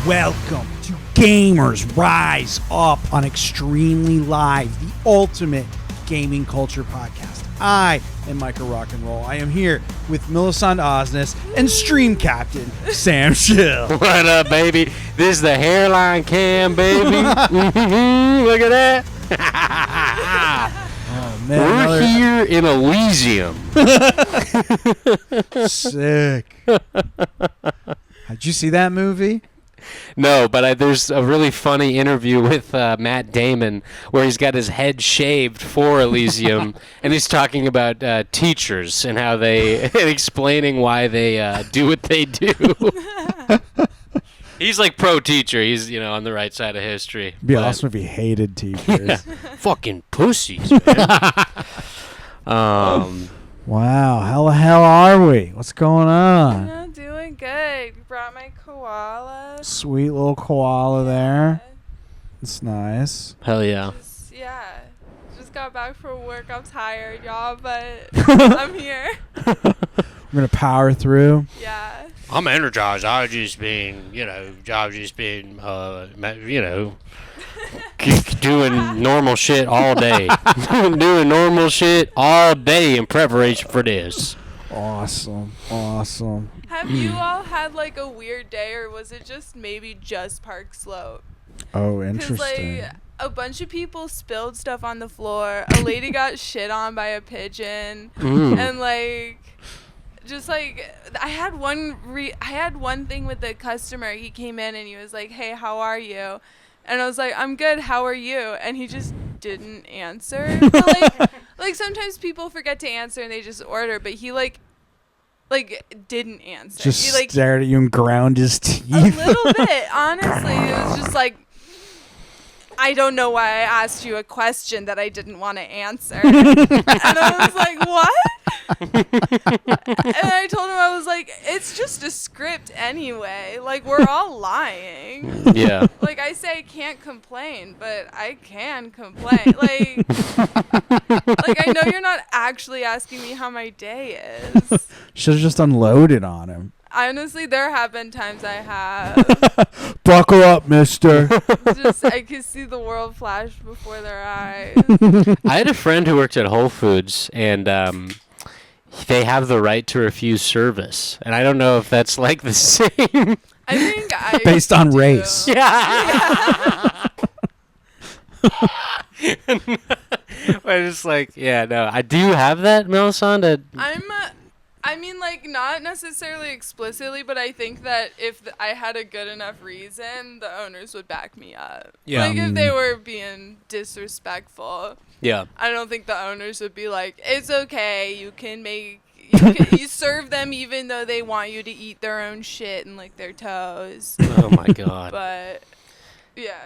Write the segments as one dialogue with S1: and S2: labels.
S1: Welcome to Gamers Rise Up on Extremely Live, the ultimate gaming culture podcast. I am Micah Rock and Roll. I am here with Melisande Osnes and Stream Captain Sam Schill.
S2: What up, baby? This is the hairline cam, baby. Look at that.
S1: Oh, man,
S2: we're here in Elysium.
S1: Sick. Did you see that movie?
S2: No, but there's a really funny interview with Matt Damon where he's got his head shaved for Elysium, and he's talking about teachers and how they and explaining why they do what they do. He's like pro teacher. He's on the right side of history.
S1: It'd be awesome if he hated teachers.
S2: Fucking pussies, man.
S1: Wow, how the hell are we? What's going on?
S3: I'm doing good. Brought my koala.
S1: Sweet little koala there. It's nice.
S2: Hell yeah.
S3: Just got back from work. I'm tired, y'all, but I'm here.
S1: We're gonna power through.
S3: Yeah.
S2: I'm energized. I've just been doing normal shit all day. Doing normal shit all day in preparation for this.
S1: Awesome.
S3: Have you all had like a weird day, or was it maybe just Park Slope?
S1: Oh,
S3: 'Cause,
S1: interesting.
S3: like, a bunch of people spilled stuff on the floor. A lady got shit on by a pigeon, and I had one thing with the customer. He came in and he was like, "Hey, how are you?" And I was like, "I'm good. How are you?" And he just didn't answer. But, like sometimes people forget to answer and they just order, but he didn't answer.
S1: Just
S3: He
S1: stared at you and ground his teeth.
S3: a little bit, honestly. It was just like, I don't know why I asked you a question that I didn't want to answer. And I was like, what? And I told him, I was like, it's just a script anyway. Like, we're all lying.
S2: Yeah.
S3: Like, I say I can't complain, but I can complain. Like, I know you're not actually asking me how my day is.
S1: Should have just unloaded on him.
S3: Honestly, there have been times I have.
S1: Buckle up, mister.
S3: I could see the world flash before their eyes.
S2: I had a friend who worked at Whole Foods, and they have the right to refuse service. And I don't know if that's like the same.
S3: I think I
S1: Based on
S3: do.
S1: race.
S2: Yeah. I just no. I do have that, Melisande.
S3: Not necessarily explicitly, but I think that if I had a good enough reason, the owners would back me up.
S2: Yeah.
S3: Like, if they were being disrespectful,
S2: Yeah.
S3: I don't think the owners would be like, it's okay, you serve them even though they want you to eat their own shit and lick their toes.
S2: Oh, my God.
S3: But, yeah.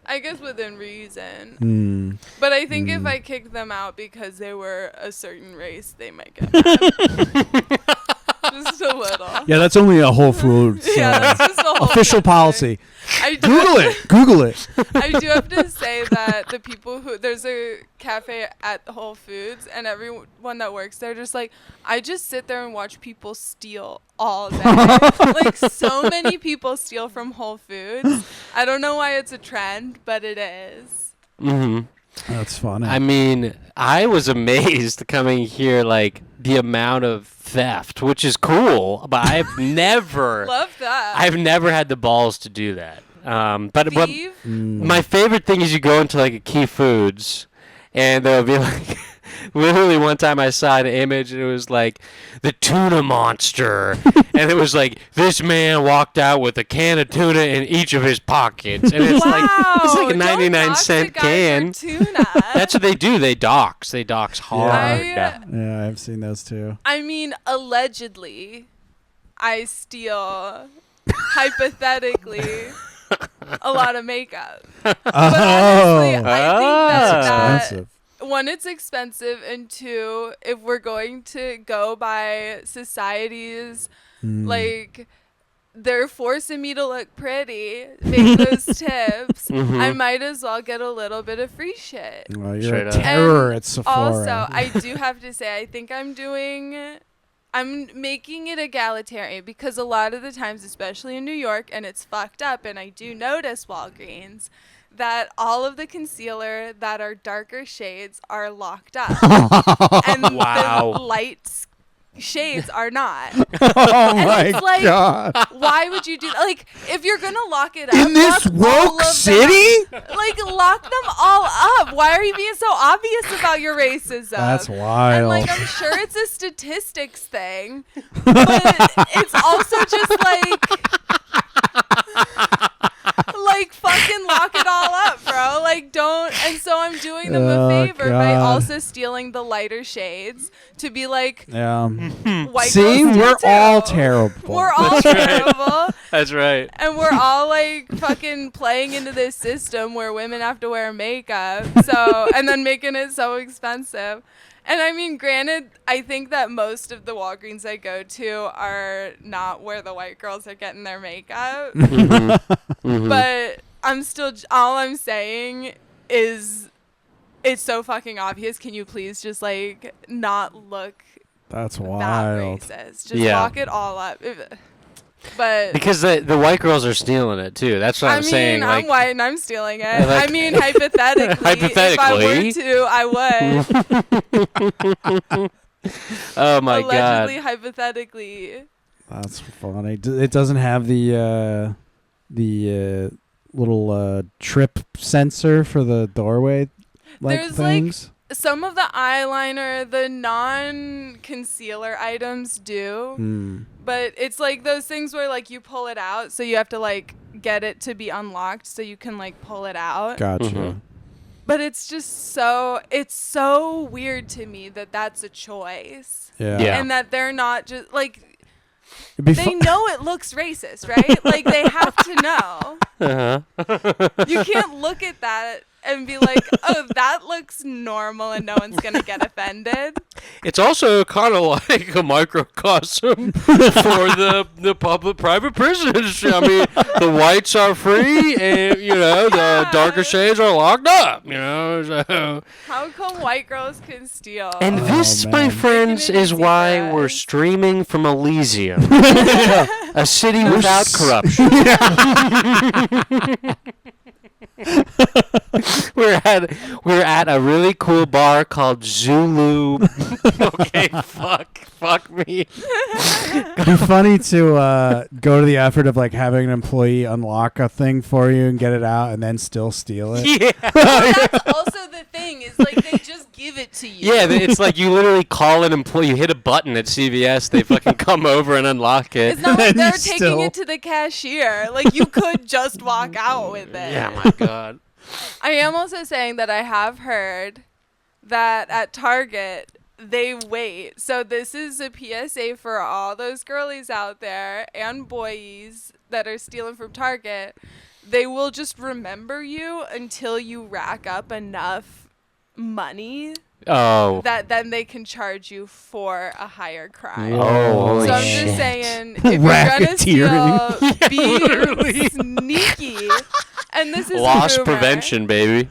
S3: I guess within reason. But I think if I kicked them out because they were a certain race, they might get mad. Just a little.
S1: Yeah, that's only a Whole Foods
S3: Yeah, that's just a whole
S1: official policy. Google it.
S3: I do have to say that there's a cafe at Whole Foods, and everyone that works there just I just sit there and watch people steal all day. So many people steal from Whole Foods. I don't know why it's a trend, but it is.
S2: Mm-hmm.
S1: That's funny.
S2: I mean, I was amazed coming here, the amount of theft, which is cool, but I've never...
S3: Love that.
S2: I've never had the balls to do that. But
S3: Thief?
S2: My favorite thing is you go into a Key Foods, and there'll be literally one time I saw an image and it was the tuna monster, and it was this man walked out with a can of tuna in each of his pockets, and it's it's a 99-cent can.
S3: Tuna.
S2: That's what they do. They dox hard.
S1: Yeah, I've seen those too.
S3: I mean, allegedly, I steal, hypothetically, a lot of makeup. But honestly, I think that
S1: expensive.
S3: One, it's expensive, and two, if we're going to go by society's, they're forcing me to look pretty, make those tips, I might as well get a little bit of free shit.
S1: Well, you're a terror at Sephora.
S3: Also, I do have to say, I think I'm doing I'm making it egalitarian because a lot of the times, especially in New York, and it's fucked up, and I do notice Walgreens, that all of the concealer that are darker shades are locked up. And
S2: Wow.
S3: the light shades are not.
S1: Oh
S3: And
S1: my
S3: it's like,
S1: god!
S3: why would you do that? Like, if you're gonna lock it up
S1: In this
S3: lock all
S1: woke
S3: of them
S1: city?
S3: up. Like, lock them all up. Why are you being so obvious about your racism?
S1: That's
S3: And
S1: wild.
S3: like, I'm sure it's a statistics thing, but it's also just like fucking lock it all up, bro. Like, don't. And so I'm doing them a favor by
S1: God.
S3: also stealing the lighter shades to be like,
S1: Yeah.
S3: white
S1: See,
S3: girls do
S1: we're
S3: too.
S1: all terrible.
S3: We're all terrible.
S2: That's right.
S3: And we're all like fucking playing into this system where women have to wear makeup. So, and then making it so expensive. And I mean, granted, I think that most of the Walgreens I go to are not where the white girls are getting their makeup. But I'm still, all I'm saying is it's so fucking obvious. Can you please just like not look
S1: That's
S3: that
S1: wild.
S3: racist? Just
S2: Yeah.
S3: lock it all up. But
S2: Because the white girls are stealing it too. That's what
S3: I
S2: I'm
S3: mean,
S2: saying.
S3: I'm
S2: Like,
S3: white and I'm stealing it.
S2: Like-
S3: I mean, hypothetically, if I were
S2: Hypothetically.
S3: to, I would.
S2: oh my
S3: Allegedly,
S2: god.
S3: hypothetically.
S1: That's funny. It doesn't have the little trip sensor for the doorway
S3: There's,
S1: things.
S3: Some of the eyeliner, the non-concealer items do. But it's like those things where like you pull it out, so you have to like get it to be unlocked so you can like pull it out.
S1: Gotcha.
S3: But it's just it's so weird to me that that's a choice.
S1: Yeah.
S2: Yeah.
S3: And that they're not just like,
S1: It'd be
S3: they know it looks racist, right? Like they have to know. You can't look at that and be like, oh, that looks normal and no one's going to get offended.
S2: It's also kind of like a microcosm for the public-private prison industry. I mean, the whites are free, and the darker shades are locked up. So.
S3: How come white girls can steal?
S2: And this, my
S1: man.
S2: friends,
S3: Making it
S2: is
S3: easy
S2: why
S3: for
S2: we're
S3: us.
S2: streaming from Elysium, a city without corruption. We're at a really cool bar called Zulu. Okay, fuck me.
S1: It'd be funny to go to the effort of like having an employee unlock a thing for you and get it out and then still steal it.
S2: Yeah.
S3: Well, that's also the thing, is like they just give it to you.
S2: Yeah, it's like you literally call an employee, you hit a button at CVS, they fucking come over and unlock it.
S3: It's not like
S1: And
S3: they're
S1: you
S3: taking
S1: still-
S3: it to the cashier. Like you could just walk out with it.
S2: Yeah, my God.
S3: I am also saying that I have heard that at Target they wait. So this is a PSA for all those girlies out there and boys that are stealing from Target. They will just remember you until you rack up enough money
S2: Oh.
S3: that then they can charge you for a higher crime.
S2: Oh, holy
S3: So I'm
S2: shit.
S3: just saying, if you're gonna steal,
S2: Racketeering.
S3: be sneaky. And this is
S2: Loss
S3: a rumor.
S2: prevention, baby.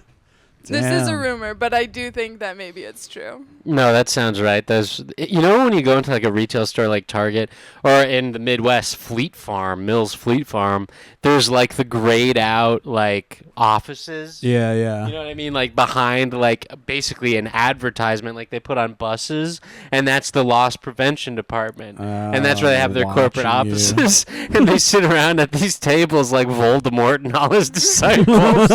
S3: This is a
S1: Damn.
S3: rumor, but I do think that maybe it's true.
S2: No, that sounds right. When you go into like a retail store like Target or in the Midwest, Mills Fleet Farm, there's like the grayed out like offices.
S1: Yeah, yeah.
S2: You know what I mean? Like behind like basically an advertisement like they put on buses, and that's the loss prevention department. And that's where they have their corporate
S1: watching you.
S2: offices. And they sit around at these tables like Voldemort and all his disciples.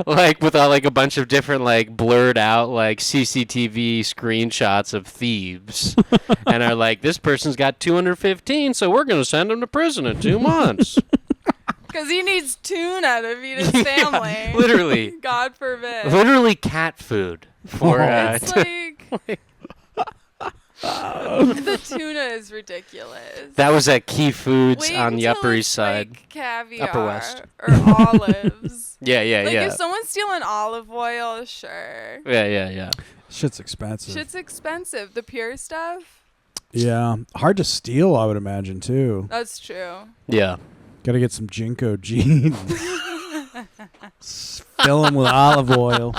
S2: Like with like a bunch of different like blurred out like CCTV screenshots of thieves, and are like, this person's got 215, so we're gonna send him to prison in 2 months.
S3: Because he needs tuna to feed his family.
S2: Literally,
S3: God forbid.
S2: literally cat food for.
S3: It's like... the tuna is ridiculous.
S2: That was at Key Foods
S3: Wait
S2: on the
S3: until
S2: Upper
S3: it's,
S2: East Side.
S3: like caviar
S2: Upper West.
S3: or olives.
S2: Yeah,
S3: Like
S2: yeah.
S3: if someone's stealing olive oil, sure.
S2: Yeah.
S1: Shit's expensive.
S3: Shit's expensive. The pure stuff,
S1: Yeah. Hard to steal, I would imagine, too.
S3: that's true.
S2: Yeah.
S1: Got to get some Jinko jeans. Fill them with olive oil.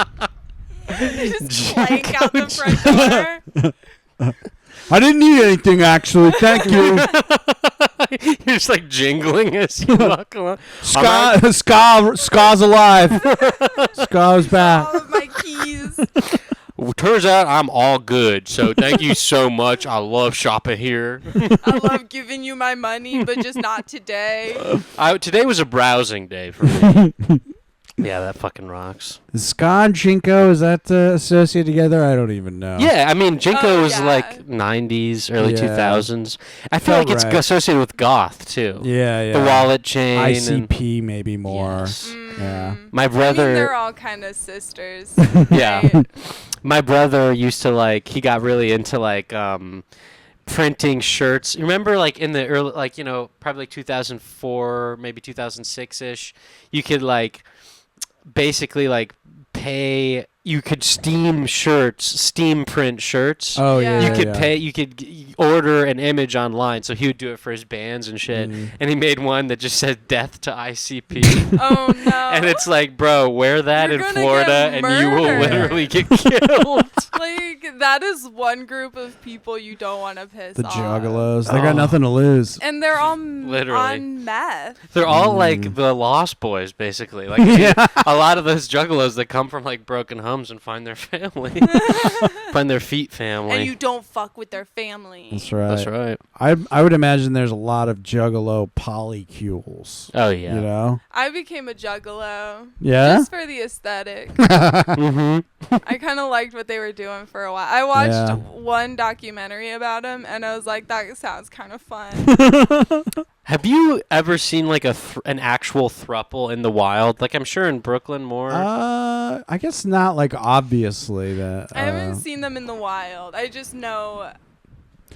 S3: Just plank out the front door.
S1: I didn't need anything, actually. Thank you.
S2: You're just like jingling as you walk along.
S1: Ska's alive. Ska's back.
S3: All of my keys.
S2: Turns out I'm all good, so thank you so much. I love shopping here.
S3: I love giving you my money, but just not today.
S2: Today was a browsing day for me. Yeah, that fucking rocks.
S1: Is Ska and Jinko, is that associated together? I don't even know.
S2: Yeah, I mean, Jinko was
S3: yeah.
S2: like 90s, early
S1: Yeah.
S2: 2000s. I feel like it's
S1: right.
S2: associated with goth, too.
S1: Yeah.
S2: The wallet chain.
S1: ICP maybe more.
S2: Yes.
S1: Yeah.
S2: My
S3: I
S2: brother...
S3: mean, they're all kind of sisters.
S2: Yeah.
S3: Right?
S2: My brother used to, like, he got really into, like, printing shirts. Remember, like, in the early, like, you know, probably like 2004, maybe 2006-ish, you could, like... basically like you could steam print shirts.
S1: Oh yeah.
S3: Yeah.
S2: You could pay, you could order an image online, so he would do it for his bands and shit. And he made one that just said "Death to ICP,"
S3: Oh no.
S2: and it's like, bro, wear that
S3: You're
S2: in
S3: gonna
S2: Florida,
S3: get
S2: and you will
S3: murdered.
S2: literally get killed.
S3: Like, that is one group of people you don't want to piss
S1: The
S3: off.
S1: juggalos. They got
S2: Oh.
S1: nothing to lose.
S3: And they're all
S2: Literally.
S3: on meth.
S2: They're all like the Lost Boys, basically. Like a lot of those juggalos that come from like broken homes and find their family, find their feet family.
S3: And you don't fuck with their family.
S1: That's right.
S2: That's right.
S1: I would imagine there's a lot of juggalo polycules.
S2: Oh yeah.
S1: You know?
S3: I became a juggalo.
S1: Yeah?
S3: Just for the aesthetic.
S2: Mm-hmm.
S3: I kind of liked what they were doing for a while. I watched
S1: Yeah.
S3: one documentary about them, and I was like, that sounds kind of fun.
S2: Have you ever seen like an actual throuple in the wild? Like I'm sure in Brooklyn more.
S1: I guess not like obviously that.
S3: I haven't seen them in the wild. I just know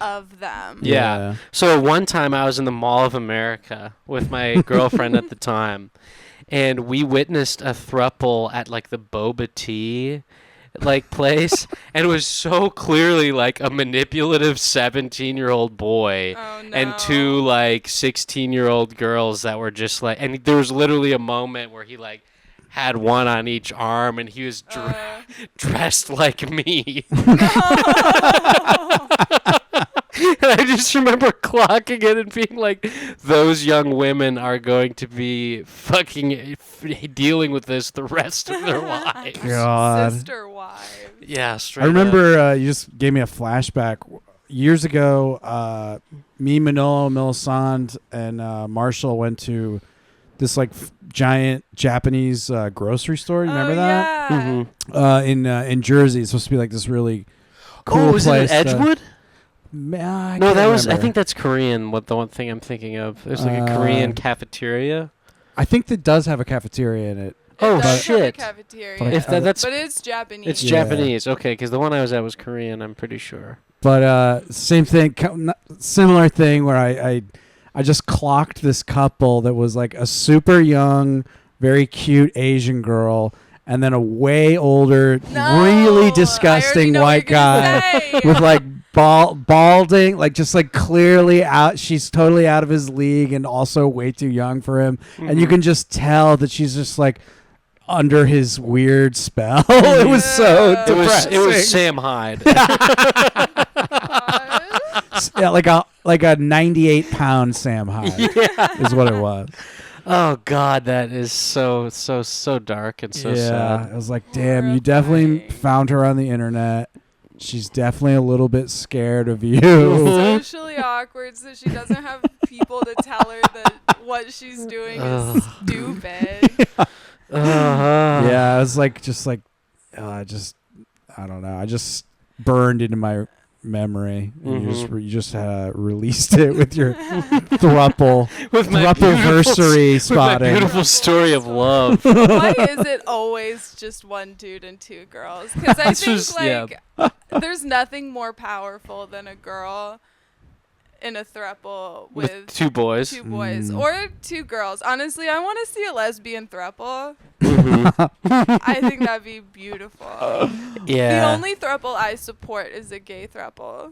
S3: of them.
S2: Yeah. So one time I was in the Mall of America with my girlfriend at the time, and we witnessed a throuple at like the boba tea like place, and it was so clearly like a manipulative 17-year-old boy
S3: Oh, no.
S2: and two like 16-year-old girls that were just like, and there was literally a moment where he like had one on each arm and he was dressed like me. And I just remember clocking it and being like, those young women are going to be fucking dealing with this the rest of their lives.
S1: God.
S3: Sister wives.
S2: Yeah, straight
S1: I remember
S2: up.
S1: you just gave me a flashback. Years ago, me, Manolo, Melisande, and Marshall went to this like giant Japanese grocery store. You remember that?
S3: Yeah.
S2: Mm-hmm.
S1: In Jersey. It's supposed to be like this really cool
S2: Oh, was it
S1: place.
S2: in Edgewood?
S1: No,
S2: I think that's Korean. What the one thing I'm thinking of? There's like a Korean cafeteria.
S1: I think that does have a cafeteria in it.
S2: Oh,
S3: It does have a
S2: shit.
S3: cafeteria.
S1: But
S2: If that's
S3: But it's Japanese.
S2: it's
S1: Yeah.
S2: Japanese, okay? Because the one I was at was Korean. I'm pretty sure.
S1: But same thing, similar thing where I just clocked this couple that was like a super young, very cute Asian girl, and then a way older,
S3: No,
S1: really disgusting
S3: I already know what
S1: white
S3: you're gonna
S1: guy
S3: say.
S1: with like balding, like just like clearly out. She's totally out of his league and also way too young for him. And you can just tell that she's just like under his weird spell. It was so
S3: Yeah.
S1: depressing.
S2: It was Sam Hyde.
S1: Yeah, like a 98-pound Sam Hyde is what it was.
S2: Oh God, that is so dark and so sad.
S1: I was like, damn, you definitely
S3: Horrifying.
S1: found her on the internet. She's definitely a little bit scared of you.
S3: Socially awkward, so she doesn't have people to tell her that what she's doing is stupid.
S1: Yeah, I was like, I don't know. I just burned into my memory. And you just released it with your thruple
S2: With my
S1: thruple-versary
S2: with my
S1: spotting.
S2: beautiful story of love.
S3: Why is it always just one dude and two girls? Because I
S2: This
S3: think
S2: was-
S3: there's nothing more powerful than a girl in a thruple with
S2: two boys.
S3: two boys or two girls. Honestly, I want to see a lesbian thruple. I think that'd be beautiful.
S2: Yeah.
S3: The only thruple I support is a gay thruple.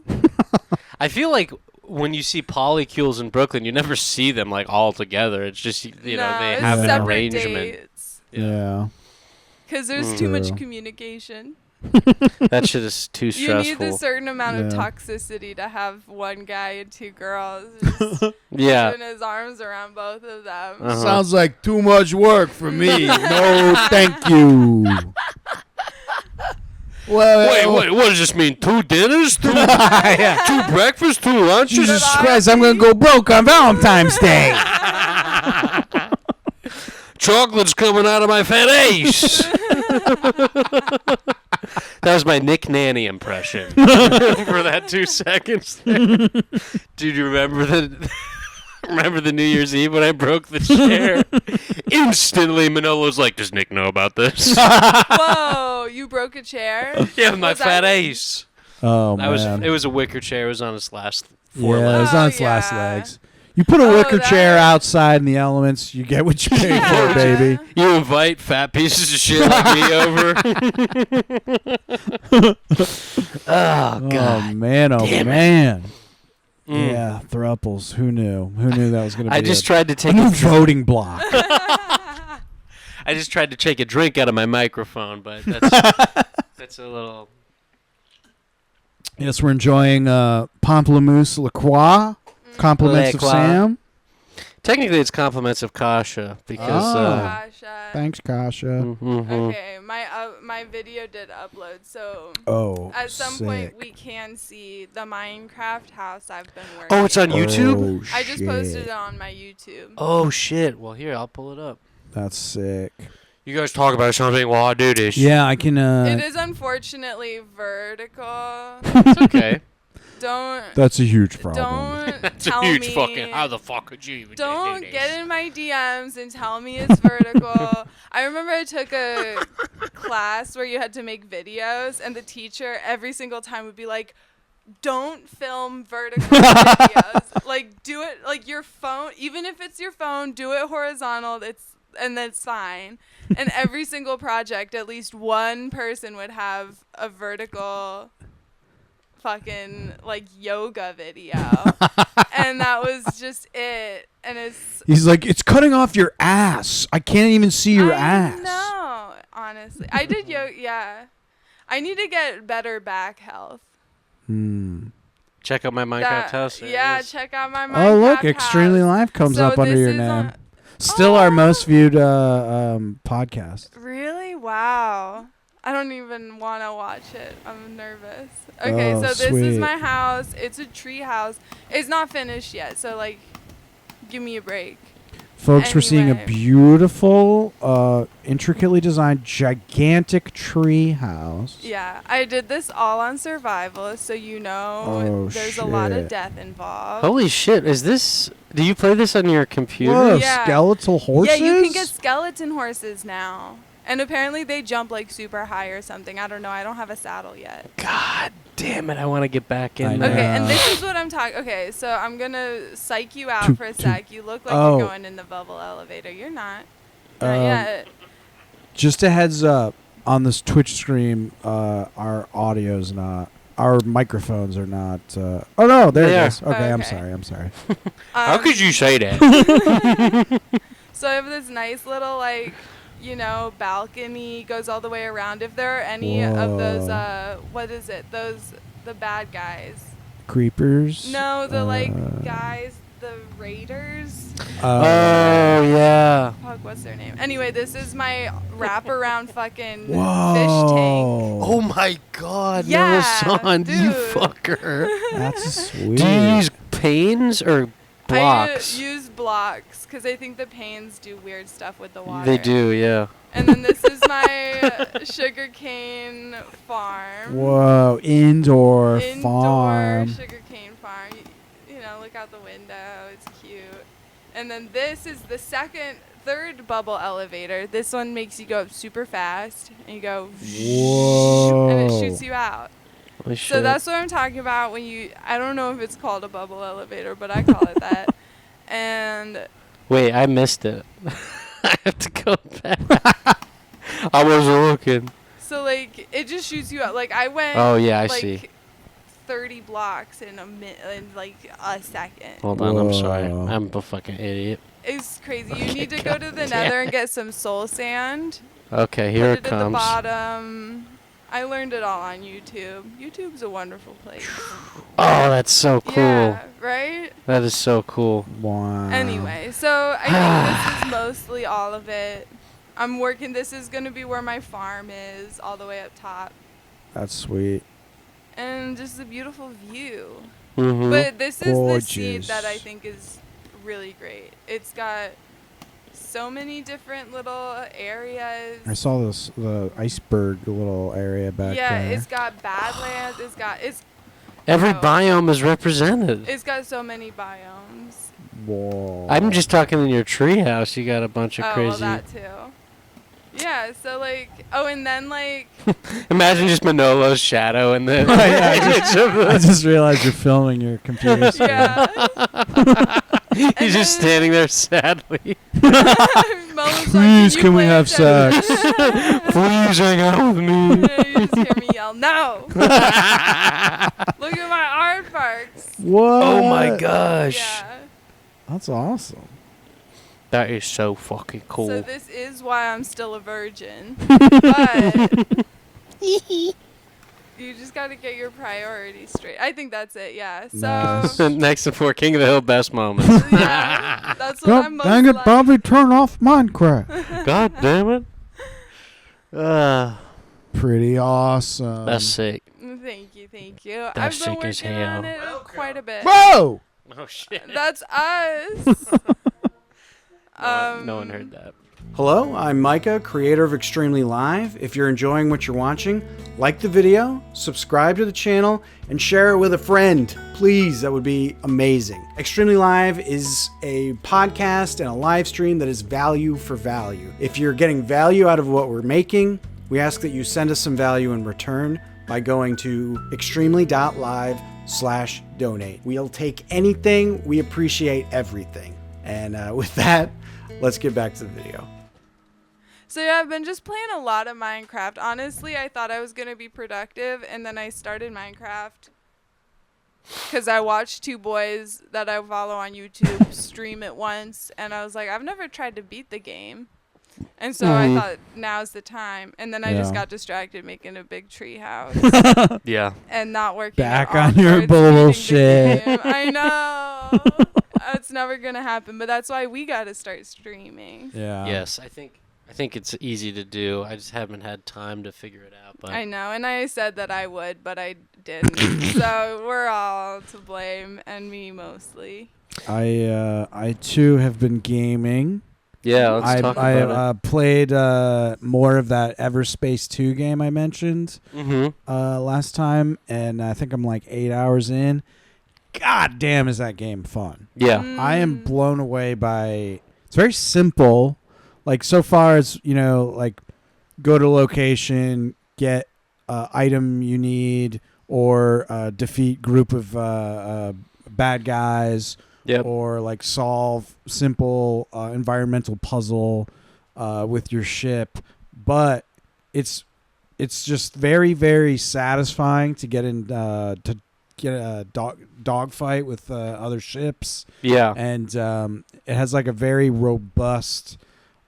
S2: I feel like when you see polycules in Brooklyn, you never see them like all together. It's just they
S3: No,
S2: have
S3: it's
S2: an
S3: separate
S2: arrangement.
S3: dates.
S1: Yeah.
S3: Because there's too much
S1: True.
S3: communication.
S2: That shit is too
S3: You
S2: stressful.
S3: need a certain amount of
S1: Yeah.
S3: toxicity to have one guy and two girls.
S2: Yeah.
S3: Putting his arms around both of them.
S2: Uh-huh.
S1: Sounds like too much work for me. No, thank you. Well,
S2: Wait, what does this mean? 2 dinners? 2
S1: yeah.
S2: 2 breakfasts? 2 lunches?
S1: Jesus
S3: But
S1: Christ, I'm gonna go broke on Valentine's Day.
S2: Chocolate's coming out of my fat ace. That was my Nick Nanny impression for that 2 seconds. There. Dude, you remember the New Year's Eve when I broke the chair? Instantly, Manolo's like, "Does Nick know about this?"
S3: Whoa, you broke a chair?
S2: Yeah, with my
S3: Was
S2: fat
S3: that-
S2: ace.
S1: Oh
S2: It
S1: man.
S2: was a wicker chair. It was on its last 4
S1: Yeah, it
S2: legs.
S1: was on its
S3: Oh,
S1: last
S3: yeah.
S1: legs. You put a
S3: Oh,
S1: wicker chair
S3: that-
S1: outside in the elements, you get what you pay for,
S3: Yeah.
S1: baby.
S2: You invite fat pieces of shit like me over. Oh
S1: Oh
S2: god.
S1: man, oh
S2: Damn it.
S1: man.
S2: Mm.
S1: Yeah, thruples. Who knew? Who knew that was gonna be
S2: I just
S1: a
S2: tried to take
S1: new
S2: a
S1: voting block?
S2: I just tried to take a drink out of my microphone, but that's a little.
S1: Yes, we're enjoying Pamplemousse LaCroix. Compliments of
S2: LaCroix.
S1: Sam.
S2: Technically, it's compliments of Kasha because.
S1: Ah.
S3: Gosh.
S1: Thanks, Kasha.
S2: Mhm.
S3: Okay, my video did upload, so
S1: Oh,
S3: at some
S1: sick.
S3: point we can see the Minecraft house I've been working.
S2: Oh, it's on YouTube?
S1: Oh,
S3: I just
S1: shit.
S3: posted it on my YouTube.
S2: Oh shit! Well, here I'll pull it up.
S1: That's sick.
S2: You guys talk about something while I do this.
S1: Yeah, I can.
S3: It is unfortunately vertical.
S2: It's okay.
S3: Don't
S1: That's a huge problem.
S3: don't
S2: That's
S3: tell
S2: a huge
S3: me.
S2: fucking. How the fuck could you even
S3: Don't
S2: do
S3: get
S2: this?
S3: in my DMs and tell me it's vertical. I remember I took a class where you had to make videos, and the teacher every single time would be like, "Don't film vertical videos. Like, do it like your phone. Even if it's your phone, do it horizontal. And that's fine." And every single project, at least one person would have a vertical fucking like yoga video. And that was just it. And
S1: He's like, it's cutting off your ass. I can't even see your ass.
S3: No, honestly. I did yoga, yeah. I need to get better back health.
S2: Check out my Minecraft house. There it
S3: Yeah,
S2: is.
S3: check out my Minecraft
S1: Oh, look,
S3: house.
S1: Extremely Live comes
S3: So
S1: up under
S3: this
S1: your
S3: is
S1: name.
S3: on-
S1: Still our
S3: Oh.
S1: most viewed podcast.
S3: Really? Wow. I don't even want to watch it. I'm nervous. Okay,
S1: Oh,
S3: so this
S1: sweet.
S3: is my house. It's a tree house. It's not finished yet, so like, give me a break.
S1: Folks, we're seeing a
S3: Anyway.
S1: beautiful, intricately designed, gigantic tree house.
S3: Yeah, I did this all on survival, so you know
S1: Oh,
S3: there's a lot of
S1: shit.
S3: death involved.
S2: Holy shit! Is this? Do you play this on your computer?
S1: Whoa,
S3: Yeah.
S1: skeletal horses?
S3: Yeah, you can get skeleton horses now. And apparently they jump like super high or something. I don't know. I don't have a saddle yet.
S2: God damn it! I want to get back
S1: I
S2: in.
S1: know.
S2: there.
S3: Okay, and this is what I'm talking. Okay, so I'm gonna psych you out
S1: Toot,
S3: for a
S1: toot.
S3: sec. You look like
S1: Oh.
S3: you're going in the bubble elevator. You're not. Not
S1: Um,
S3: yet.
S1: Just a heads up, on this Twitch stream, our audio's not, our microphones are not. Oh no, there
S2: They
S1: it
S2: are.
S1: is. Okay, I'm
S3: Okay.
S1: sorry. I'm sorry.
S2: How could you say that?
S3: So I have this nice little like, balcony goes all the way around. If there are any of those,
S1: Whoa.
S3: what is it? The bad guys.
S1: Creepers.
S3: No, the guys, the raiders.
S2: Oh yeah.
S3: Fuck, what's their name? Anyway, this is my wraparound fucking
S1: Whoa.
S3: fish tank.
S2: Oh my God,
S3: Yeah,
S2: Melisande, you
S3: dude.
S2: fucker.
S1: That's sweet.
S2: Do you use panes or blocks?
S3: I use blocks because I think the panes do weird stuff with the water.
S2: They do, yeah.
S3: And then this is my sugarcane farm.
S1: Whoa, indoor farm.
S3: Sugarcane farm. Look out the window. It's cute. And then this is the third bubble elevator. This one makes you go up super fast, and you go,
S1: Whoa.
S3: and it shoots you out.
S2: Holy
S3: So
S2: shit.
S3: that's what I'm talking about I don't know if it's called a bubble elevator, but I call it that. And
S2: Wait, I missed it. I have to go back. I wasn't looking.
S3: so like it just shoots you out. Like I went
S2: Oh yeah, I
S3: like
S2: see.
S3: 30 blocks in like a second.
S2: Hold on, I'm sorry.
S1: Whoa.
S2: I'm a fucking idiot.
S3: It's crazy. You
S2: Okay,
S3: need to go to the
S2: God damn
S3: nether and get some soul sand.
S2: Okay, here
S3: Put
S2: it
S3: it at the
S2: comes.
S3: bottom. I learned it all on YouTube. YouTube's a wonderful place.
S2: Oh, that's so cool.
S3: Yeah, right?
S2: That is so cool.
S1: Wow.
S3: Anyway, so I think this is mostly all of it. I'm working. This is going to be where my farm is, all the way up top.
S1: That's sweet.
S3: And just a beautiful view.
S2: Mm-hmm.
S3: But this is the seed
S1: Gorgeous.
S3: that I think is really great. It's got so many different little areas.
S1: I saw the iceberg little area back
S3: Yeah,
S1: there.
S3: it's got badlands.
S2: Every
S3: Oh.
S2: biome is represented.
S3: It's got so many biomes.
S1: Whoa.
S2: I'm just talking in your treehouse. You got a bunch of
S3: Oh,
S2: crazy.
S3: well, that too. Yeah, so like, and then like,
S2: Imagine just Manolo's shadow in the.
S1: I just realized you're filming your computer screen.
S3: yeah.
S2: He's just standing there sadly.
S3: Melisande,
S1: Please, can we
S3: play
S1: have
S3: tennis?
S2: Please hang out with me.
S3: You just hear me yell, no! Look at my aardvarks.
S1: What?
S2: Oh my gosh.
S3: Yeah.
S1: That's awesome.
S2: That is so fucking cool.
S3: So this is why I'm still a virgin. But you just got to get your priorities straight. I think that's it, yeah. So,
S1: Nice.
S2: Next to for King of the Hill best moments.
S3: yeah, that's what I'm most
S1: Dang it,
S3: like.
S1: Bobby, turn off Minecraft.
S2: God damn it.
S1: Pretty awesome.
S2: That's sick.
S3: Thank you.
S2: That's
S3: I've been
S2: sick as
S3: working on
S2: hell.
S3: it quite a bit.
S1: Whoa!
S2: Oh shit.
S3: That's us.
S2: No one heard that.
S1: Hello, I'm Micah, creator of Extremely Live. If you're enjoying what you're watching, like the video, subscribe to the channel, and share it with a friend. Please, that would be amazing. Extremely Live is a podcast and a live stream that is value for value. If you're getting value out of what we're making, we ask that you send us some value in return by going to extremely.live/donate. We'll take anything. We appreciate everything. And with that, let's get back to the video.
S3: So yeah, I've been just playing a lot of Minecraft. Honestly, I thought I was going to be productive, and then I started Minecraft because I watched two boys that I follow on YouTube stream it once, and I was like, I've never tried to beat the game. And so I thought, now's the time. And then I just got distracted making a big tree house
S2: Yeah.
S3: and not working
S1: Back
S3: at all
S1: on your
S3: towards beating the
S1: bullshit.
S3: game. I know. It's never going to happen, but that's why we got to start streaming.
S1: Yeah.
S2: Yes, I think it's easy to do. I just haven't had time to figure it out. But
S3: I know, and I said that I would, but I didn't. So we're all to blame, and me mostly.
S1: I too have been gaming.
S2: yeah, let's talk
S1: I
S2: about
S1: played more of that Everspace 2 game I mentioned
S2: it. Mm-hmm.
S1: last time, and I think I'm like 8 hours in. God damn, is that game fun.
S2: Yeah.
S1: I am blown away by... It's very simple. Like, so far as, like, go to location, get item you need, or defeat group of bad guys,
S2: Yep.
S1: or, like, solve simple environmental puzzle with your ship. But it's just very, very satisfying to get in to get a dog fight with other ships.
S2: Yeah.
S1: And it has like a very robust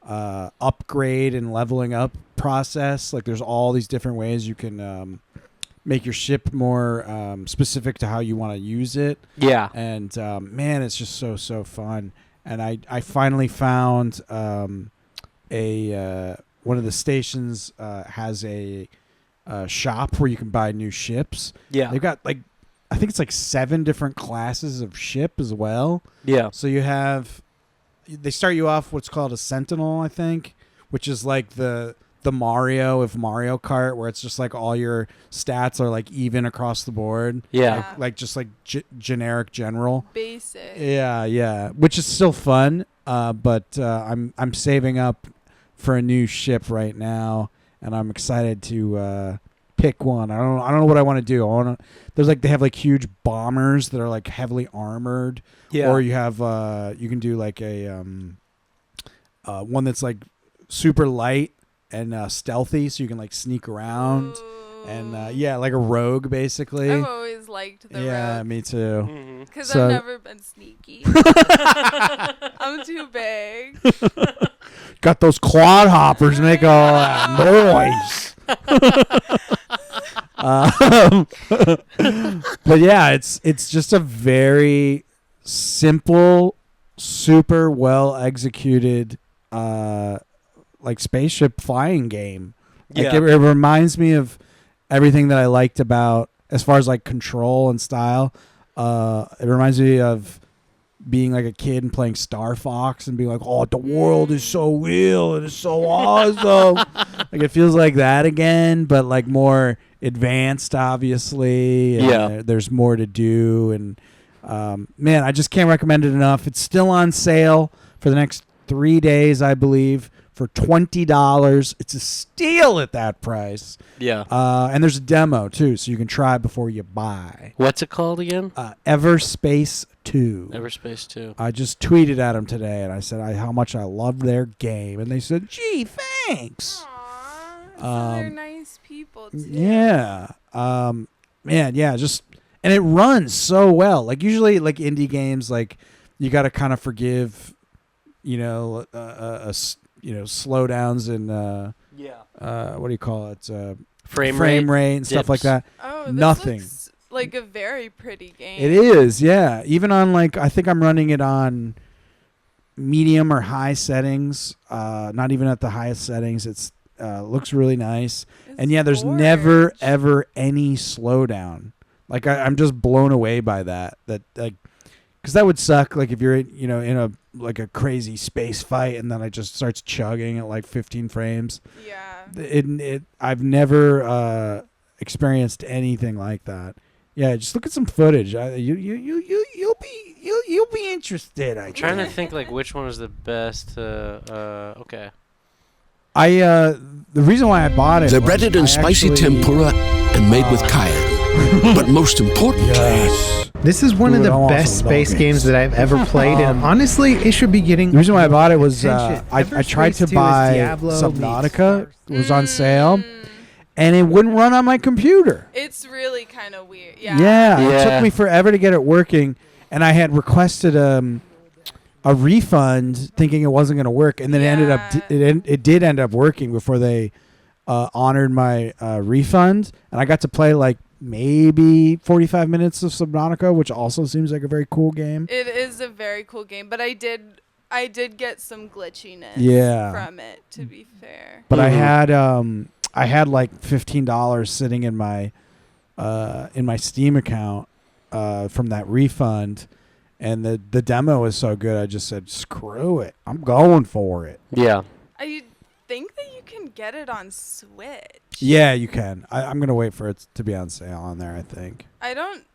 S1: upgrade and leveling up process. Like there's all these different ways you can make your ship more specific to how you want to use it.
S2: Yeah.
S1: And man, it's just so fun. And I finally found one of the stations has a shop where you can buy new ships.
S2: Yeah.
S1: They've got like, I think it's like 7 different classes of ship as well.
S2: Yeah.
S1: So you have, they start you off what's called a Sentinel, I think, which is like the Mario of Mario Kart, where it's just like all your stats are like even across the board.
S2: Yeah.
S1: Like just like generic general.
S3: Basic.
S1: Yeah. Which is still fun. But I'm saving up for a new ship right now, and I'm excited to pick one. I don't know what I want to do. They have like huge bombers that are like heavily armored.
S2: Yeah.
S1: Or you have you can do like a one that's like super light and stealthy, so you can like sneak around.
S3: Ooh.
S1: And like a rogue basically.
S3: I've always liked the rogue.
S1: Me too.
S2: Mm-hmm.
S3: Because
S1: So-
S3: I've never been sneaky. I'm too big.
S1: Got those quad hoppers make all that noise. But yeah, it's just a very simple, super well executed, like spaceship flying game. Like it reminds me of everything that I liked about, as far as like control and style. It reminds me of being like a kid and playing Star Fox and being like, oh, the world is so real and it's so awesome. Like it feels like that again, but like more advanced, obviously. And there's more to do. And man, I just can't recommend it enough. It's still on sale for the next 3 days, I believe, for $20. It's a steal at that price.
S2: Yeah.
S1: And there's a demo too, so you can try before you buy.
S2: What's it called again?
S1: Everspace 2.
S2: Everspace 2.
S1: I just tweeted at them today, and I said how much I love their game, and they said, "Gee, thanks."
S3: Aww, so they're nice people too.
S1: Yeah. Man, yeah, just, and it runs so well. Like usually, like indie games, like you got to kind of forgive, slowdowns and what do you call it?
S2: Frame
S1: rate and stuff like that.
S3: Oh, this
S1: Nothing.
S3: looks like a very pretty game.
S1: It is, yeah. Even on like, I think I'm running it on medium or high settings. Not even at the highest settings. It's looks really nice. And yeah, there's never ever any slowdown. Like I'm just blown away by that. That like, because that would suck. Like if you're in a like a crazy space fight and then it just starts chugging at like 15 frames.
S3: Yeah.
S1: I've never experienced anything like that. Yeah, just look at some footage. You'll be interested.
S2: I'm trying to think like which one is the best. Okay.
S1: The reason why I bought it.
S4: They're breaded in spicy tempura and made with cayenne. But most importantly,
S5: this is one of the best space games that I've ever played, and honestly, it should be getting.
S1: The reason why I bought it was I
S5: Everspace
S1: tried to
S5: 2 is
S1: buy
S5: Diablo
S1: Subnautica.
S5: meets
S1: It was on sale, and it wouldn't run on my computer.
S3: It's really kind of weird. Yeah.
S1: Yeah, it took me forever to get it working, and I had requested a refund, thinking it wasn't going to work, and then it ended up it did end up working before they honored my refund, and I got to play like maybe 45 minutes of Subnautica, which also seems like a very cool game.
S3: It is a very cool game, but I did get some glitchiness from it, to be fair.
S1: But I had like $15 sitting in my Steam account from that refund, and the demo is so good I just said screw it. I'm going for it.
S2: Yeah.
S3: I think that you can get it on Switch.
S1: Yeah, you can. I'm gonna wait for it to be on sale on there, I think.
S3: I don't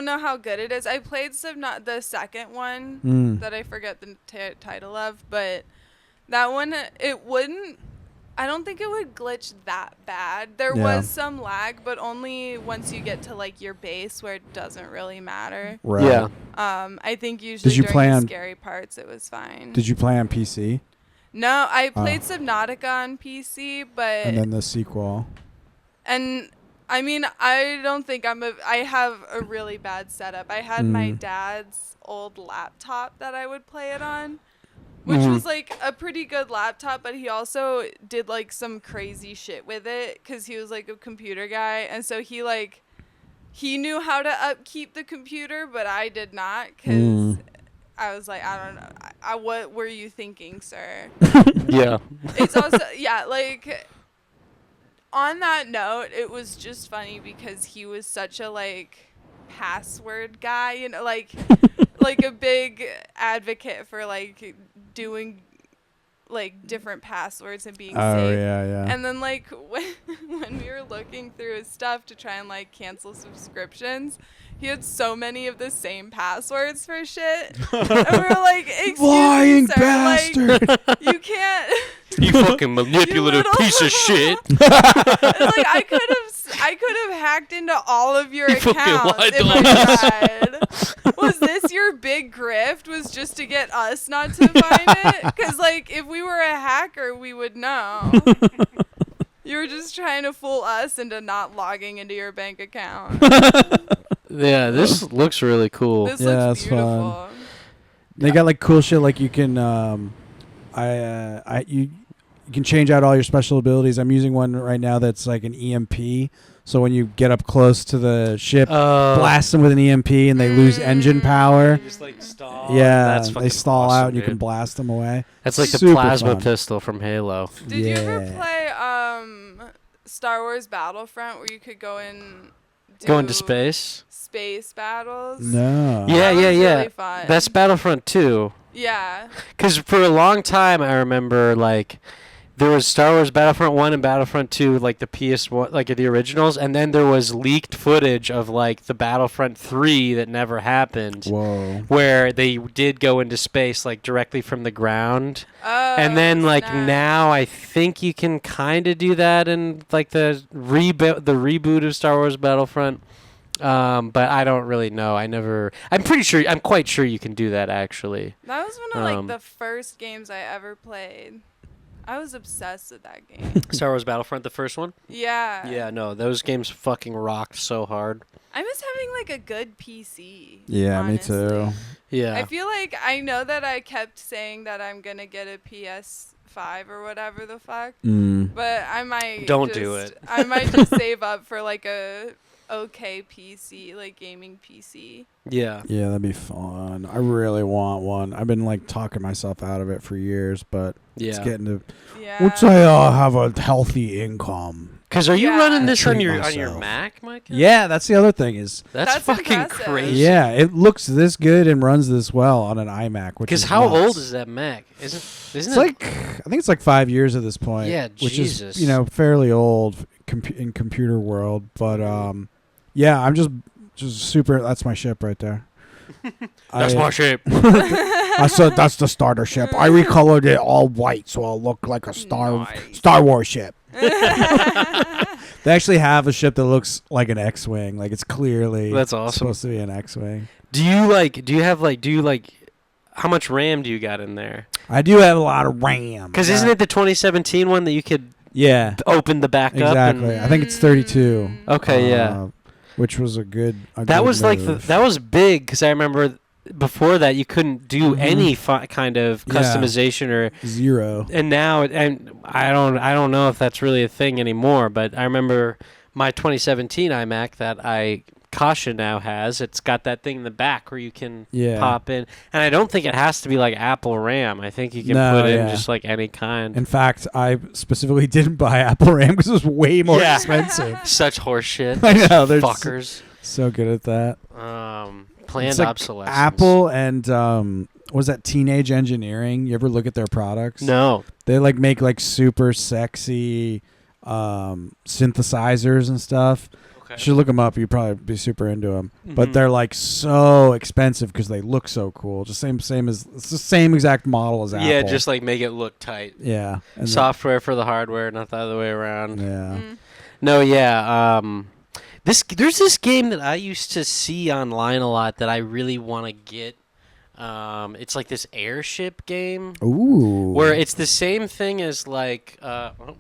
S3: know how good it is. I played the second one that I forget the title of, but that one I don't think it would glitch that bad. There was some lag, but only once you get to like your base where it doesn't really matter.
S1: Right.
S2: Yeah.
S3: I think usually during the scary parts it was fine.
S1: Did you play on PC?
S3: No, I played Subnautica on PC, but
S1: and then the sequel.
S3: And I mean, I don't think I have a really bad setup. I had my dad's old laptop that I would play it on, which was like a pretty good laptop, but he also did like some crazy shit with it because he was like a computer guy, and so he knew how to upkeep the computer, but I did not because I was like, I don't know, what were you thinking, sir?
S2: Yeah.
S3: It's also like. On that note, it was just funny because he was such a like password guy, like like a big advocate for like doing like different passwords and being safe.
S1: Yeah.
S3: And then like when we were looking through his stuff to try and like cancel subscriptions, he had so many of the same passwords for shit. And we were like, excuse
S1: lying
S3: me, sir,
S1: bastard.
S3: like, you can't.
S2: You fucking manipulative piece of shit.
S3: Like I could have hacked into all of your accounts if I tried. Was this your big grift? Was just to get us not to find it? Because like if we were a hacker, we would know. You were just trying to fool us into not logging into your bank account.
S2: Yeah, this looks really cool.
S3: This looks beautiful.
S1: Fun. They got like cool shit like you can you You can change out all your special abilities. I'm using one right now that's like an EMP. So when you get up close to the ship, blast them with an EMP and they lose engine power.
S2: They just like stall.
S1: Yeah,
S2: That's
S1: they stall
S2: awesome,
S1: out and you
S2: dude.
S1: can blast them away.
S2: That's like
S1: Super
S2: the plasma
S1: fun.
S2: pistol from Halo.
S3: Did you ever play Star Wars Battlefront where you could go and
S2: Go into space?
S3: Space battles?
S1: No.
S2: Yeah,
S3: That was
S2: yeah.
S3: really fun.
S2: That's Battlefront 2.
S3: Yeah.
S2: Because for a long time, I remember, like, there was Star Wars Battlefront 1 and Battlefront 2, like the PS1, like the originals, and then there was leaked footage of, like, the Battlefront 3 that never happened.
S1: Whoa.
S2: Where they did go into space, like, directly from the ground.
S3: Oh,
S2: And then, like,
S3: snap.
S2: now I think you can kind of do that in, like, the reboot of Star Wars Battlefront. But I don't really know. I'm quite sure you can do that, actually.
S3: That was one of, like, the first games I ever played. I was obsessed with that game.
S2: Star Wars Battlefront, the first one?
S3: Yeah.
S2: Yeah, no, those games fucking rocked so hard.
S3: I miss having, like, a good PC.
S1: Yeah,
S3: honestly.
S1: me too.
S2: Yeah.
S3: I feel like I know that I kept saying that I'm going to get a PS5 or whatever the fuck. But I might
S2: Don't do it.
S3: I might just save up for, like, a okay PC, like gaming PC.
S2: Yeah.
S1: Yeah, that'd be fun. I really want one. I've been like talking myself out of it for years, but it's getting to.
S3: Yeah.
S1: Once I have a healthy income.
S2: Because are you
S3: Yeah.
S2: running this on
S1: Treat
S2: your
S1: myself.
S2: Mac, Micah?
S1: Yeah, that's the other thing is.
S2: That's fucking
S3: impressive.
S2: crazy.
S1: Yeah, it looks this good and runs this well on an iMac.
S2: Because how old is that Mac? Isn't
S1: It's
S2: it?
S1: like I think it's like 5 years at this point.
S2: Yeah,
S1: which
S2: Jesus.
S1: is fairly old in computer world. But yeah, I'm just super. That's my ship right there.
S2: That's my shape.
S1: I said that's the starter ship. I recolored it all white so it'll look like a Star Wars ship. They actually have a ship that looks like an X-wing. Like it's clearly
S2: That's awesome.
S1: supposed to be an X-wing.
S2: Do you how much RAM do you got in there?
S1: I do have a lot of RAM.
S2: Because isn't it the 2017 one that you could open the back up?
S1: Exactly. I think it's 32.
S2: Okay, yeah.
S1: Which was a good.
S2: That was like
S1: move.
S2: that was big because I remember before that you couldn't do any kind of customization or
S1: zero.
S2: And now and I don't know if that's really a thing anymore. But I remember my 2017 iMac that Kasha now has. It's got that thing in the back where you can pop in, and I don't think it has to be like Apple RAM. I think you can put in just like any kind.
S1: In fact, I specifically didn't buy Apple RAM because it was way more expensive.
S2: Such horse shit.
S1: I know, they're
S2: fuckers.
S1: So good at that.
S2: Planned
S1: like
S2: obsolescence.
S1: Apple and what was that Teenage Engineering? You ever look at their products?
S2: No.
S1: They like make like super sexy synthesizers and stuff. You should look them up. You'd probably be super into them. But they're like so expensive because they look so cool. Just same as it's the same exact model as Apple.
S2: Yeah, just like make it look tight.
S1: Yeah. And
S2: software for the hardware, not the other way around.
S1: Yeah.
S2: No, yeah. There's this game that I used to see online a lot that I really want to get. It's like this airship game.
S1: Ooh.
S2: Where it's the same thing as like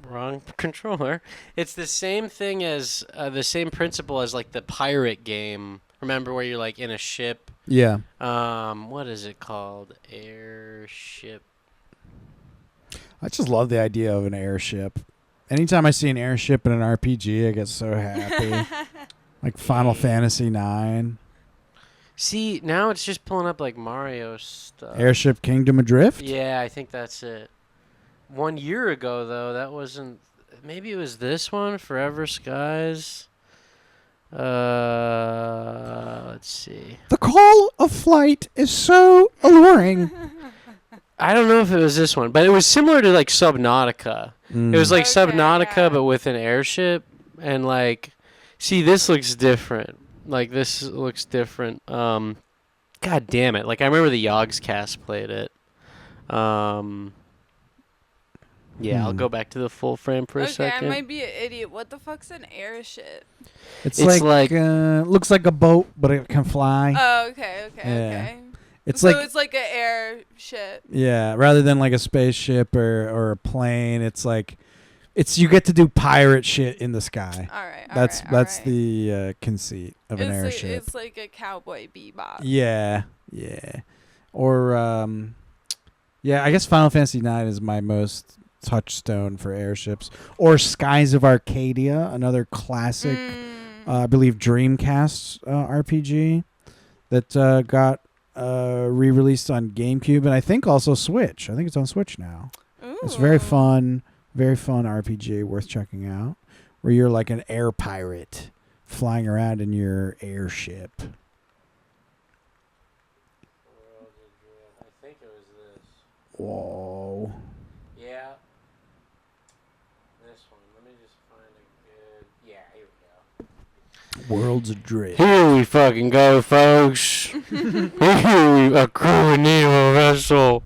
S2: wrong controller. It's the same thing as the same principle as like the pirate game. Remember where you're like in a ship?
S1: Yeah.
S2: What is it called? Airship.
S1: I just love the idea of an airship. Anytime I see an airship in an RPG, I get so happy. Like Final Fantasy IX.
S2: See, now it's just pulling up like Mario stuff.
S1: Airship Kingdom Adrift?
S2: Yeah, I think that's it. 1 year ago, though, that wasn't... Maybe it was this one, Forever Skies. Let's see.
S1: The call of flight is so alluring.
S2: I don't know if it was this one, but it was similar to like Subnautica. It was like
S3: Okay,
S2: Subnautica,
S3: yeah.
S2: but with an airship. And like, see, this looks different. Like, this looks different. God damn it. Like, I remember the Yogscast played it. Yeah, I'll go back to the full frame for a second.
S3: I might be an idiot. What the fuck's an airship?
S1: It's
S2: It's
S1: like,
S2: like-
S1: looks like a boat, but it can fly.
S3: Oh, okay.
S1: It's
S3: so
S1: like
S3: it's like an airship.
S1: yeah, rather than like a spaceship or a plane, it's like you get to do pirate shit in the sky.
S3: All right.
S1: That's the conceit of an airship.
S3: It's like a Cowboy Bebop.
S1: Yeah. Or yeah, I guess Final Fantasy IX is my most touchstone for airships. Or Skies of Arcadia, another classic, I believe Dreamcast RPG that got re-released on GameCube and I think also Switch. I think it's on Switch now.
S3: Ooh.
S1: It's very fun RPG worth checking out, where you're like an air pirate flying around in your airship.
S2: I think it was this.
S1: Whoa.
S2: Yeah. This one. Let me just find a good... Yeah, here we go.
S1: Worlds Adrift.
S2: Here we fucking go, folks. Here we accrue a naval vessel.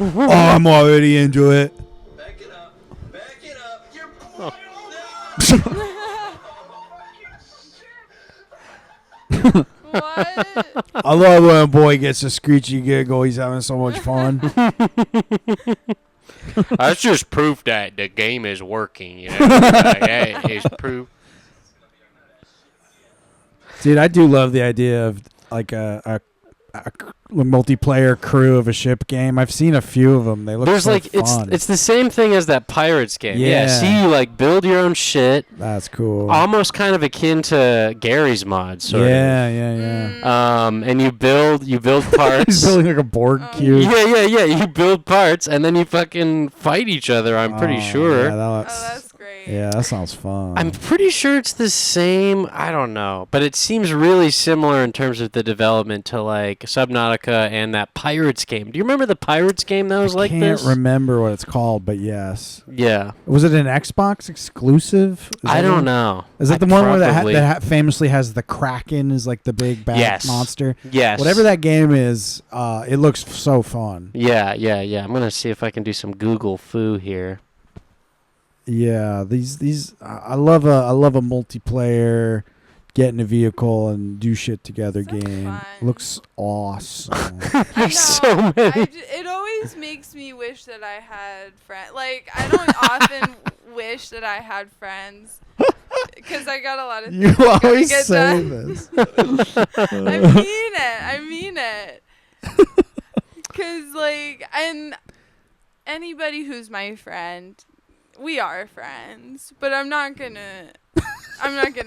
S1: Oh, I'm already into it.
S6: Back it up. Back it up. You're boy.
S3: What?
S1: I love when a boy gets a screechy giggle. He's having so much fun.
S2: That's just proof that the game is working, you know. That is proof.
S1: Dude, I do love the idea of like a multiplayer crew of a ship game. I've seen a few of them. They look
S2: There's
S1: so
S2: like
S1: fun.
S2: it's the same thing as that Pirates game.
S1: Yeah.
S2: See, you like build your own shit.
S1: That's cool.
S2: Almost kind of akin to Gary's mod, sort
S1: yeah.
S2: of. And you build parts.
S1: He's building like a Borg cube.
S2: Yeah. You build parts and then you fucking fight each other. I'm pretty sure.
S1: Yeah,
S3: That's great.
S1: yeah, that sounds fun.
S2: I'm pretty sure it's the same. I don't know, but it seems really similar in terms of the development to like Subnautica and that Pirates game. Do you remember the Pirates game that was like this?
S1: I can't remember what it's called, but yes.
S2: Yeah.
S1: Was it an Xbox exclusive?
S2: I don't know.
S1: Is that the one where
S2: probably-
S1: that famously has the Kraken is like the big bad monster?
S2: Yes.
S1: Whatever that game is, it looks so fun.
S2: Yeah. I'm gonna see if I can do some Google foo here.
S1: Yeah, these I love a multiplayer, get in a vehicle and do shit together game.
S3: fun.
S1: Looks awesome.
S2: There's so many.
S3: It always makes me wish that I had friends. Like, I don't often wish that I had friends because I got a lot of
S1: You
S3: things I gotta
S1: always
S3: get
S1: say
S3: done.
S1: this.
S3: I mean it. Because, like, and anybody who's my friend, we are friends, but I'm not gonna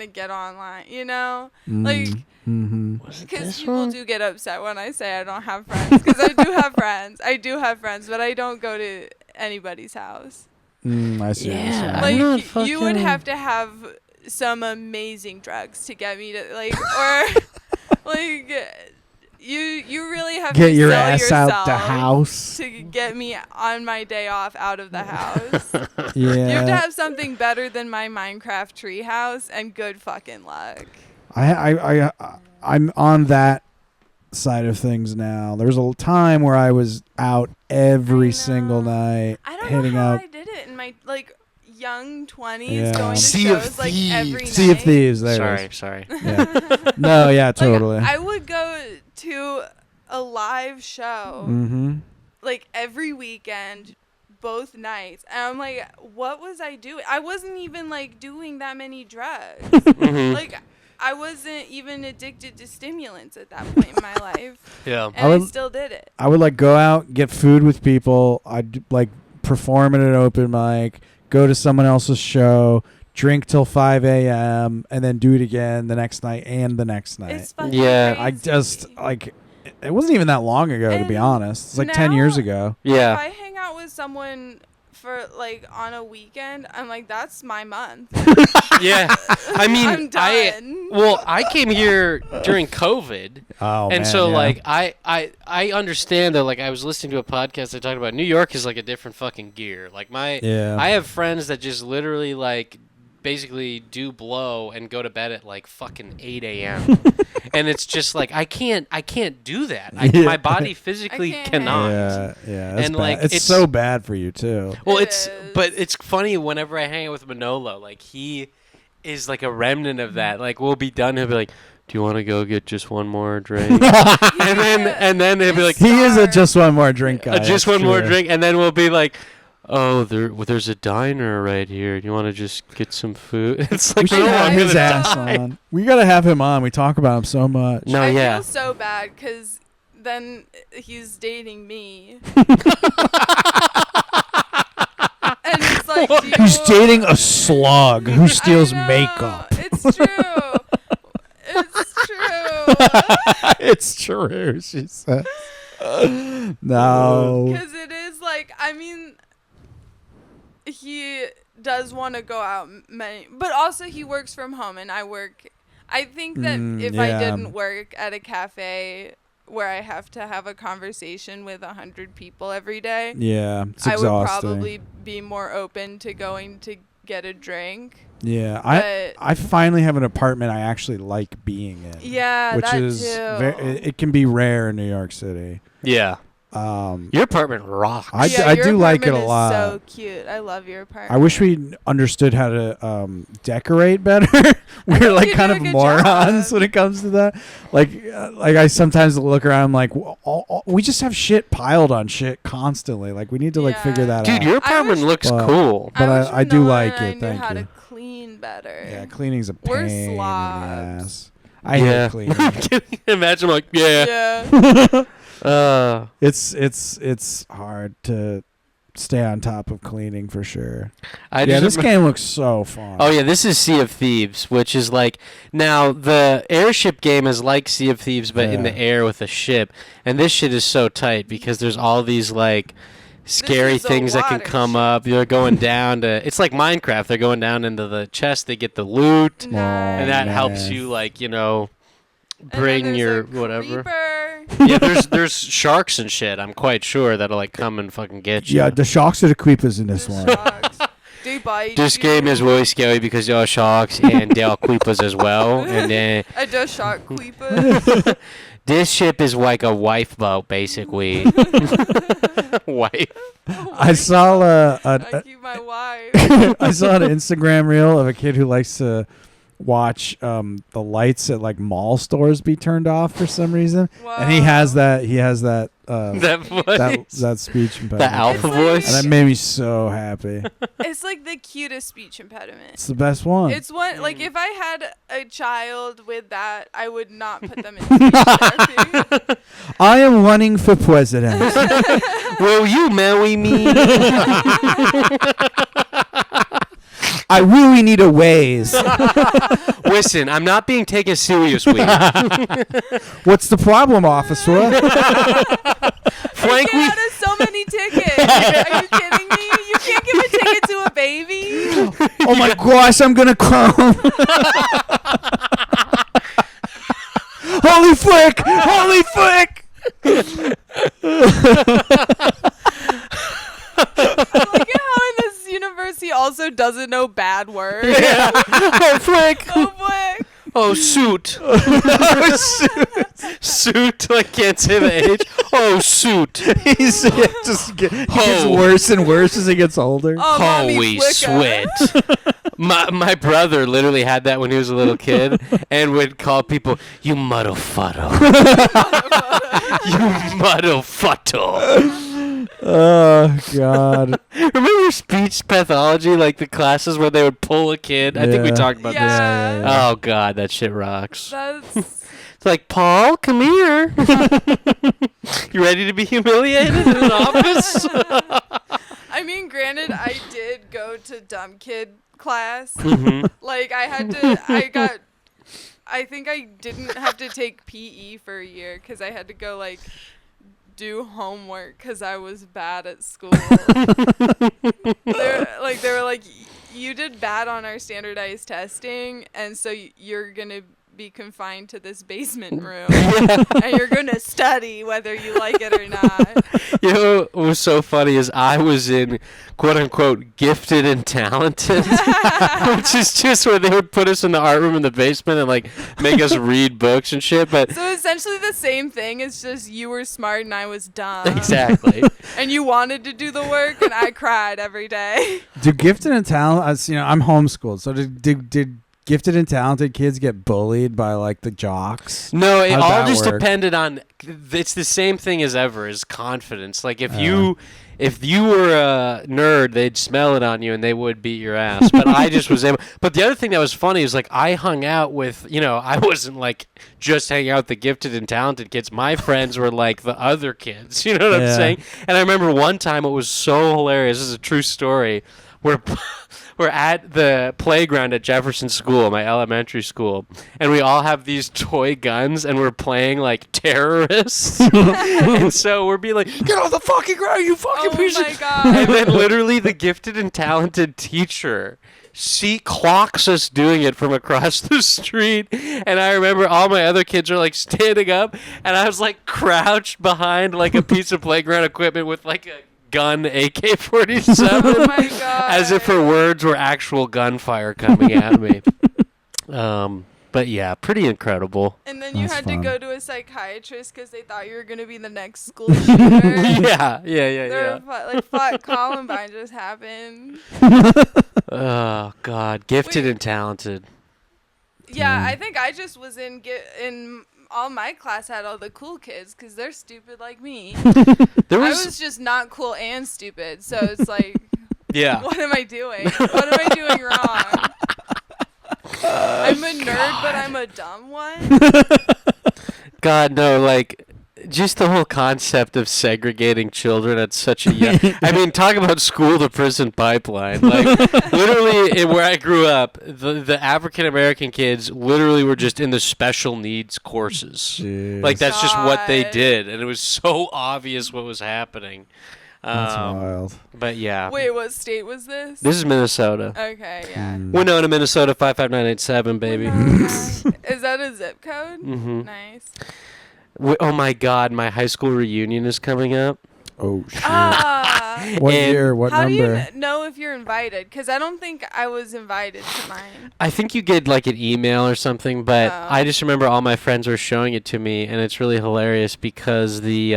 S3: get online, you know? Like, because people do get upset when I say I don't have friends, because I do have friends. I do have friends, but I don't go to anybody's house.
S1: I see.
S2: Yeah.
S3: Like,
S2: I'm not
S3: you would
S2: fucking-
S3: have to have some amazing drugs to get me to, like, or, like, you really have
S1: Get
S3: to
S1: your
S3: sell
S1: ass
S3: yourself
S1: out the house.
S3: to get me on my day off out of the house.
S1: Yeah.
S3: You have to have something better than my Minecraft treehouse and good fucking luck.
S1: I'm on that side of things now. There's a time where I was out every single night,
S3: I don't
S1: hitting
S3: know how
S1: up
S3: I did it in my young 20s,
S1: Yeah.
S3: going to
S6: Sea of
S3: shows like
S6: Thieves.
S3: every night.
S1: Sea of Thieves. There it
S2: Sorry.
S1: is. Yeah. No, yeah, totally.
S3: Like, I would go to a live show like every weekend, both nights, and I'm like, what was I doing? I wasn't even like doing that many drugs. Like, I wasn't even addicted to stimulants at that point in my life.
S2: Yeah.
S3: And I still did it.
S1: I would like go out, get food with people. I'd like perform at an open mic, go to someone else's show, drink till 5 a.m., and then do it again the next night and the next night.
S3: It's fucking
S2: Yeah.
S1: I
S3: crazy.
S1: just like it wasn't even that long ago, to be
S3: And
S1: honest. It's like 10 years
S3: now-
S1: ago.
S3: If
S2: Yeah.
S3: I hang out with someone for like on a weekend, I'm like, that's my month.
S2: Yeah. I mean,
S3: I'm done.
S2: I came here during COVID.
S1: Oh,
S2: And
S1: man,
S2: so,
S1: yeah.
S2: like, I understand that, like, I was listening to a podcast that talked about New York is, like, a different fucking gear. Like,
S1: Yeah.
S2: I have friends that just literally, like, basically do blow and go to bed at, like, fucking 8 a.m. And it's just, like, I can't do that.
S1: Yeah.
S2: My body physically
S3: I can't.
S2: cannot.
S1: Yeah, that's
S2: And,
S1: bad.
S2: like,
S1: it's
S2: it's-
S1: so bad for you too.
S2: Well,
S3: It
S2: but
S3: is.
S2: it's funny whenever I hang out with Manolo, like, he is, like, a remnant of that. Like, we'll be done, he'll be like, do you want to go get just one more drink? and then he'll be like,
S1: He is a just one more drink guy.
S2: just
S1: that's
S2: one more
S1: true.
S2: drink, and then we'll be like, oh, there's a diner right here. Do you want to just get some food? It's like,
S1: We should
S2: no,
S1: have
S2: I'm
S1: his
S2: gonna
S1: ass
S2: die.
S1: on. We gotta have him on. We talk about him so much.
S2: No,
S3: I
S2: yeah.
S3: feel so bad because then he's dating me. like,
S1: He's dating a slug who steals makeup.
S3: It's true. It's true.
S1: It's true, she said. No.
S3: Because it is like, I mean, he does want to go out many, but also he works from home, and I work. I think that if I didn't work at a cafe where I have to have a conversation with 100 people every day,
S1: Yeah, it's
S3: I
S1: exhausting.
S3: would probably be more open to going to get a drink.
S1: Yeah,
S3: But
S1: I finally have an apartment I actually like being in.
S3: yeah,
S1: which
S3: that
S1: is
S3: too.
S1: it can be rare in New York City.
S2: Yeah. Your apartment rocks.
S1: I
S3: Yeah, your
S1: do like it a
S3: apartment is
S1: lot.
S3: So cute. I love your apartment.
S1: I wish we understood how to decorate better. We're like
S3: you
S1: kind
S3: do
S1: of
S3: a good
S1: morons
S3: job.
S1: when it comes to that. Like I sometimes look around, I'm like, we just have shit piled on shit constantly. Like we need to like figure that
S2: Dude,
S1: out.
S2: your apartment
S3: wish-
S2: looks
S1: But-
S2: cool.
S1: But
S3: wish
S1: I do
S3: Noah
S1: like
S3: and I
S1: it.
S3: knew
S1: Thank
S3: how
S1: you.
S3: to clean better.
S1: Yeah, cleaning's a pain
S3: We're
S1: in the
S3: slobs.
S1: ass. I hate cleaning.
S2: Imagine like, yeah.
S3: Yeah.
S1: It's hard to stay on top of cleaning for sure. This
S2: Rem-
S1: game looks so fun.
S2: Oh yeah, this is Sea of Thieves, which is like, now the airship game is like Sea of Thieves, but in
S1: Yeah.
S2: the air with a ship, and this shit is so tight because there's all these like scary
S3: is a
S2: things that can
S3: water
S2: come
S3: ship.
S2: up. You're going down to, it's like Minecraft. They're going down into the chest, they get the loot,
S3: Nice.
S2: and that helps
S1: man.
S2: you like, you know,
S3: And then
S2: bring
S3: there's
S2: your
S3: a
S2: whatever.
S3: creeper.
S2: Yeah, there's sharks and shit. I'm quite sure that'll like come and fucking get you.
S1: Yeah, the sharks are the creepers in this
S3: The
S1: one.
S3: sharks. They bite
S2: This
S3: you.
S2: game is really scary because there are sharks and there are creepers as well. And then
S3: I just shark creeper.
S2: this ship is like a wife boat, basically. Wife.
S1: I saw
S3: I keep my wife.
S1: I saw an Instagram reel of a kid who likes to watch the lights at like mall stores be turned off for some reason, and he has that
S2: That voice.
S1: that speech impediment.
S2: The alpha
S3: It's like-
S2: voice.
S1: And that made me so happy.
S3: It's like the cutest speech impediment.
S1: It's the best one.
S3: It's one, like, if I had a child with that, I would not put them in speech therapy.
S1: I am running for president.
S2: Will you marry me?
S1: I really need a ways.
S2: Listen, I'm not being taken seriously.
S1: What's the problem, officer?
S3: I
S2: Frankly,
S3: get out of so many tickets. Are you kidding me? You can't give a ticket to a baby.
S1: Oh my gosh, I'm gonna come. Holy flick! Holy flick!
S3: I like it how in this universe he also doesn't know bad words.
S2: oh flick.
S3: Oh boy.
S2: Oh suit. Suit. I can't say the age. Oh suit.
S1: He gets worse and worse as he gets older.
S3: Oh, mommy
S2: Holy
S3: flicker.
S2: sweat. My brother literally had that when he was a little kid and would call people, you motherfucker. You motherfucker.
S1: Oh God!
S2: Remember speech pathology, like the classes where they would pull a kid? I think we
S1: Yeah.
S2: talked about
S3: Yeah.
S2: this. Oh God, that shit rocks.
S3: That's
S2: It's like, Paul, come here. You ready to be humiliated in an office?
S3: I mean, granted, I did go to dumb kid class.
S2: Mm-hmm.
S3: Like, I think I didn't have to take PE for a year because I had to go, like, do homework because I was bad at school. They were like, you did bad on our standardized testing, and so you're going to be confined to this basement room and you're gonna study whether you like it or not.
S2: You know what was so funny is I was in quote unquote gifted and talented, which is just where they would put us in the art room in the basement and like make us read books and shit. But
S3: So essentially the same thing. It's just you were smart and I was dumb.
S2: exactly.
S3: And you wanted to do the work and I cried every day.
S1: Do gifted and talented? I'm homeschooled, so did gifted and talented kids get bullied by like the jocks?
S2: No, it
S1: How'd
S2: all
S1: that
S2: just
S1: work?
S2: depended on. It's the same thing as ever. Is confidence. Like if you were a nerd, they'd smell it on you and they would beat your ass. But I just was able. But the other thing that was funny is like I hung out with. I wasn't like just hanging out with the gifted and talented kids. My friends were like the other kids. You know what I'm
S1: Yeah.
S2: saying? And I remember one time it was so hilarious. This is a true story. we're at the playground at Jefferson School, my elementary school, and we all have these toy guns, and we're playing like terrorists. And so we're being like, "Get off the fucking ground, you fucking piece of..."
S3: Oh my god.
S2: And then literally the gifted and talented teacher clocks us doing it from across the street. And I remember all my other kids are like standing up, and I was like crouched behind like a piece of playground equipment with like a gun AK-47.
S3: Oh my god.
S2: As if her words were actual gunfire coming at me. But yeah, pretty incredible.
S3: And then you
S1: That's
S3: had
S1: fun.
S3: to go to a psychiatrist because they thought you were going to be the next school shooter.
S2: Yeah.
S3: Like, fuck, Columbine just happened.
S2: Oh God, gifted and talented.
S3: Yeah, I think I just was in all my class had all the cool kids because they're stupid like me.
S2: There
S3: I was just not cool and stupid, so it's like,
S2: yeah.
S3: what am I doing? What am I doing wrong? I'm a nerd, but I'm a dumb one.
S2: God, no, like, just the whole concept of segregating children at such a young... I mean, talk about school-to-prison pipeline. Like, literally, where I grew up, the African-American kids literally were just in the special needs courses.
S1: Jeez.
S2: Like, that's just what they
S3: God.
S2: did, and it was so obvious what was happening.
S1: That's wild.
S2: But, yeah.
S3: Wait, what state was this?
S2: This is Minnesota.
S3: Okay, yeah.
S2: Winona, Minnesota, 55987, baby.
S3: Is that a zip code?
S2: Mm-hmm.
S3: Nice.
S2: Oh, my God, my high school reunion is coming up.
S1: Oh, shit.
S3: What
S2: And
S1: year? What
S3: How
S1: number?
S3: do you know if you're invited? Because I don't think I was invited to mine.
S2: I think you get like an email or something, but
S3: Oh.
S2: I just remember all my friends were showing it to me, and it's really hilarious because the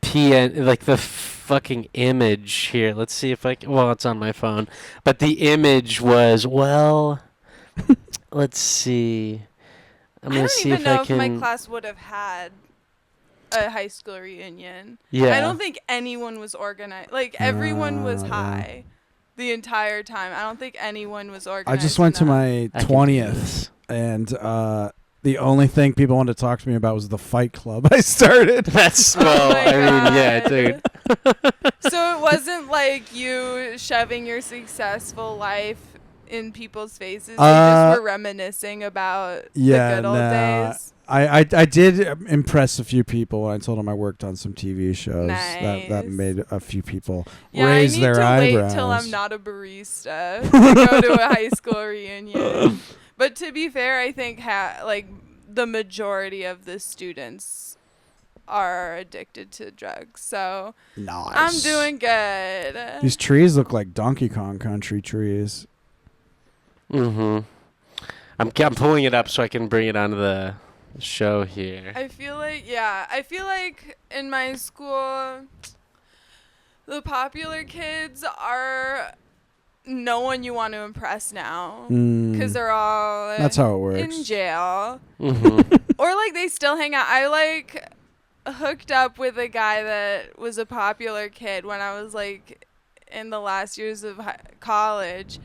S2: PN, like the fucking image here. Let's see if I can. Well, it's on my phone, but the image was let's see. I'm
S3: I
S2: gonna
S3: don't
S2: see
S3: even
S2: if
S3: know
S2: I
S3: if
S2: can.
S3: my class would have had a high school reunion.
S2: Yeah.
S3: I don't think anyone was organized. Like, everyone was
S1: yeah.
S3: high the entire time. I don't think anyone was
S1: I
S3: organized.
S1: just went to
S3: enough.
S1: my
S2: I can do
S1: 20th,
S2: this.
S1: and the only thing people wanted to talk to me about was the fight club I started.
S2: That's
S3: Oh
S2: well.
S3: my
S2: I mean, yeah,
S3: God.
S2: dude.
S3: So it wasn't like you shoving your successful life in people's faces. You just were reminiscing about the good old days.
S1: I did impress a few people when I told them I worked on some TV shows. That
S3: Nice.
S1: made a few people
S3: Yeah,
S1: raise
S3: I need
S1: their
S3: to
S1: eyebrows.
S3: wait till I'm not a barista to go to a high school reunion. But to be fair, I think like the majority of the students are addicted to drugs. So
S1: Nice.
S3: I'm doing good.
S1: These trees look like Donkey Kong Country trees.
S2: Mm-hmm. I'm pulling it up so I can bring it onto the show here.
S3: I feel like in my school, the popular kids are no one you want to impress now because they're all
S1: That's how it works.
S3: in jail.
S2: Mm-hmm.
S3: Or like they still hang out. I like hooked up with a guy that was a popular kid when I was like in the last years of college,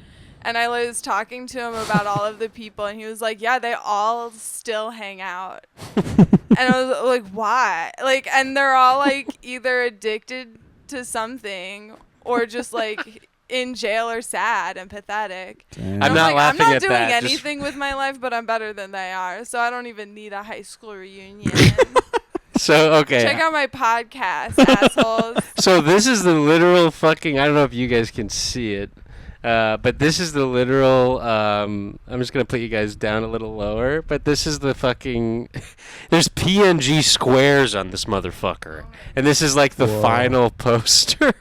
S3: and I was talking to him about all of the people, and he was like, "Yeah, they all still hang out." And I was like, "Why?" Like, and they're all like either addicted to something or just like in jail or sad and pathetic.
S1: Damn.
S2: I'm not laughing
S3: I'm not
S2: at
S3: doing
S2: that, just-
S3: anything with my life, but I'm better than they are, so I don't even need a high school reunion.
S2: So okay.
S3: Check out my podcast, assholes.
S2: So this is the literal fucking. I don't know if you guys can see it, but this is the literal. I'm just gonna put you guys down a little lower, but this is the fucking. There's PNG squares on this motherfucker, and this is like the final poster.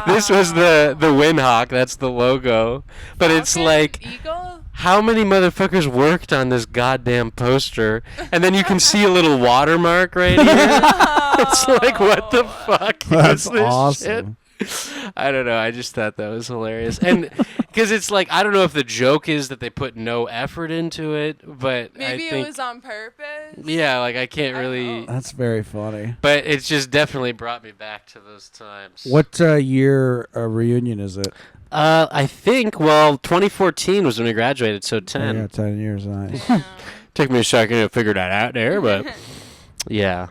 S2: This was the Windhawk. That's the logo, but it's
S3: Falcon?
S2: like.
S3: Eagle?
S2: How many motherfuckers worked on this goddamn poster? And then you can see a little watermark right here. It's like, what the fuck
S1: That's
S2: is this
S1: awesome.
S2: shit? I don't know. I just thought that was hilarious. And because it's like, I don't know if the joke is that they put no effort into it, but
S3: Maybe
S2: I think,
S3: it was on purpose.
S2: yeah, like I can't
S3: I don't
S2: really,
S3: know.
S1: That's very funny.
S2: but it's just definitely brought me back to those times.
S1: What year reunion is it?
S2: I think, well, 2014 was when we graduated, so 10.
S1: Oh, yeah, 10 years. Nice.
S3: Yeah.
S2: Took me a second to figure that out there, but yeah.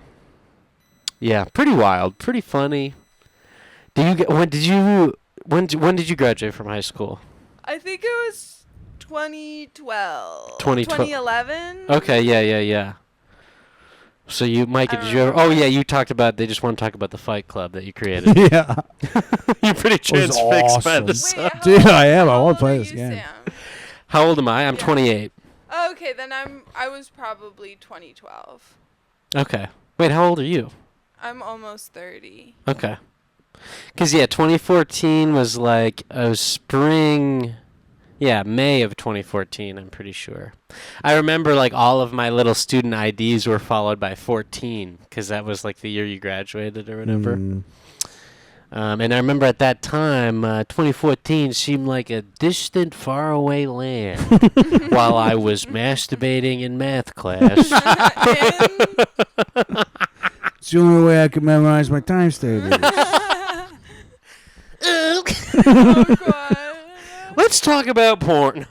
S2: Yeah, pretty wild, pretty funny. When did you graduate from high school?
S3: I think it was 2012.
S2: 2012.
S3: 2011.
S2: Okay, yeah. So you, Micah, did you ever? Oh yeah, you talked about. They just want to talk about the Fight Club that you created.
S1: Yeah.
S2: You're pretty transfixed by
S1: awesome.
S2: this.
S3: Wait, how
S1: Dude,
S3: old-
S1: I am. I
S3: how
S1: wanna
S3: old
S1: play
S3: are
S1: this
S3: you,
S1: game.
S3: Sam?
S2: How old am I? I'm
S3: Yeah.
S2: 28.
S3: Okay, then I was probably 2012.
S2: Okay. Wait, how old are you?
S3: I'm almost 30.
S2: Okay. 'Cause yeah, 2014 was like spring. Yeah, May of 2014, I'm pretty sure. I remember like all of my little student IDs were followed by 14 because that was like the year you graduated or whatever. And I remember at that time, 2014 seemed like a distant, faraway land while I was masturbating in math class.
S1: It's the only way I could memorize my times tables.
S3: Oh, God.
S2: Let's talk about porn.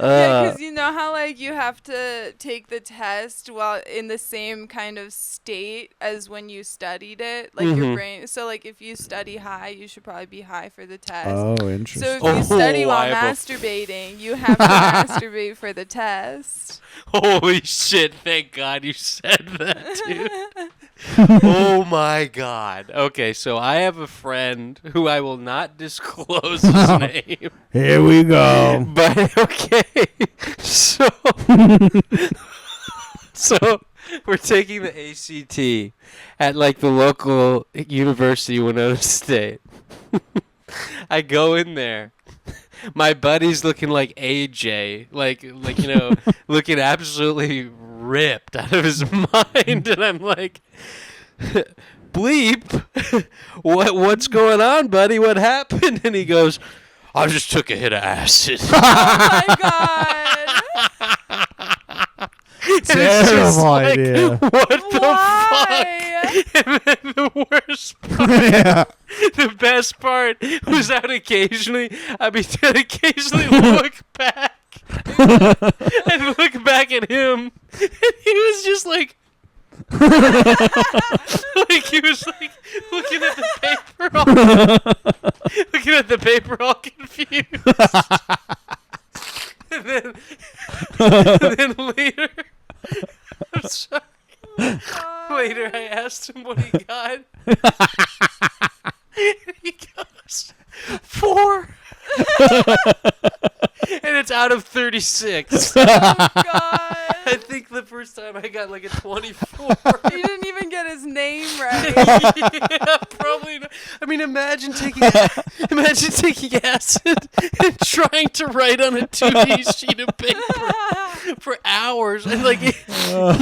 S3: Yeah, because you know how like you have to take the test while in the same kind of state as when you studied it, like your brain. So like if you study high, you should probably be high for the test.
S1: Oh,
S3: So
S1: interesting.
S3: if you study
S2: Oh,
S3: while
S2: I have a
S3: masturbating, you have to masturbate for the test.
S2: Holy shit, thank God you said that, dude. Oh my God. Okay, so I have a friend who I will not disclose his name.
S1: Here we go.
S2: But okay. So we're taking the ACT at like the local university, Winona State. I go in there. My buddy's looking like AJ, like you know, looking absolutely ripped out of his mind, and I'm like, "Bleep, what's going on, buddy? What happened?" And he goes, "I just took a hit of acid."
S3: Oh my God.
S2: And it's just
S1: Terrible
S2: like,
S1: idea.
S2: what the
S3: Why?
S2: fuck? And then the worst part,
S1: Yeah.
S2: the best part was I'd occasionally look back and look back at him, and he was just like, like he was like looking at the paper all confused. and then later, I'm sorry. Later, I asked him what he got. And he goes, 4. And it's out of 36.
S3: Oh God.
S2: I think the first time I got like a 24.
S3: You didn't even get his name right.
S2: Yeah, probably not. I mean, imagine taking acid and trying to write on a 2D sheet of paper for hours, and like he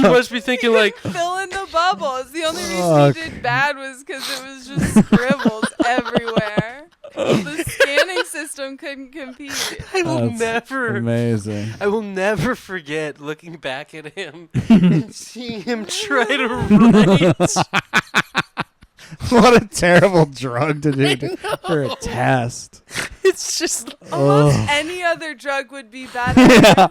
S2: must be thinking like,
S3: Fill in the bubbles. The only reason
S1: Fuck.
S3: he did bad was because it was just scribbles everywhere. The scanning system couldn't compete.
S2: I will
S1: That's
S2: never.
S1: Amazing.
S2: I will never forget looking back at him and seeing him try to write.
S1: What a terrible drug to do for a test.
S2: It's just,
S3: Almost any other drug would be better.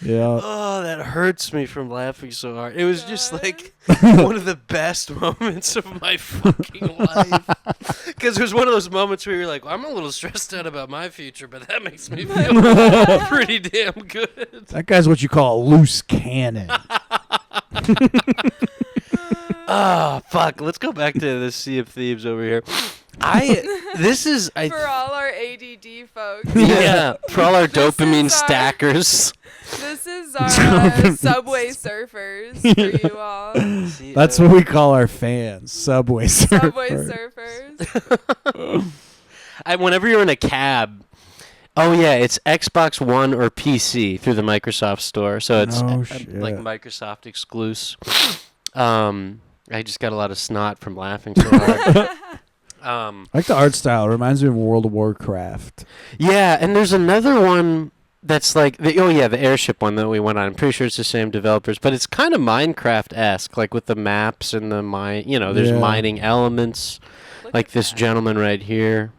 S1: Yeah.
S2: oh, that hurts me from laughing so hard. It was just like one of the best moments of my fucking life. Because it was one of those moments where you're like, well, I'm a little stressed out about my future, but that makes me feel pretty damn good.
S1: That guy's what you call a loose cannon.
S2: Ah, fuck. Let's go back to the Sea of Thieves over here.
S3: For all our ADD folks.
S2: Yeah, for all our
S3: This
S2: dopamine
S3: is our-
S2: stackers.
S3: This is our Subway Surfers for you all.
S1: That's what we call our fans. Subway surfers.
S3: Subway Surfers.
S2: Whenever you're in a cab, oh yeah, it's Xbox One or PC through the Microsoft Store, so it's
S1: No
S2: like
S1: shit.
S2: Microsoft exclusive. I just got a lot of snot from laughing so hard.
S1: I like the art style. It reminds me of World of Warcraft.
S2: Yeah, and there's another one that's like the airship one that we went on. I'm pretty sure it's the same developers, but it's kind of Minecraft-esque, like with the maps and the there's
S1: Yeah.
S2: mining elements,
S3: Look
S2: like
S3: at
S2: this
S3: that.
S2: gentleman right here.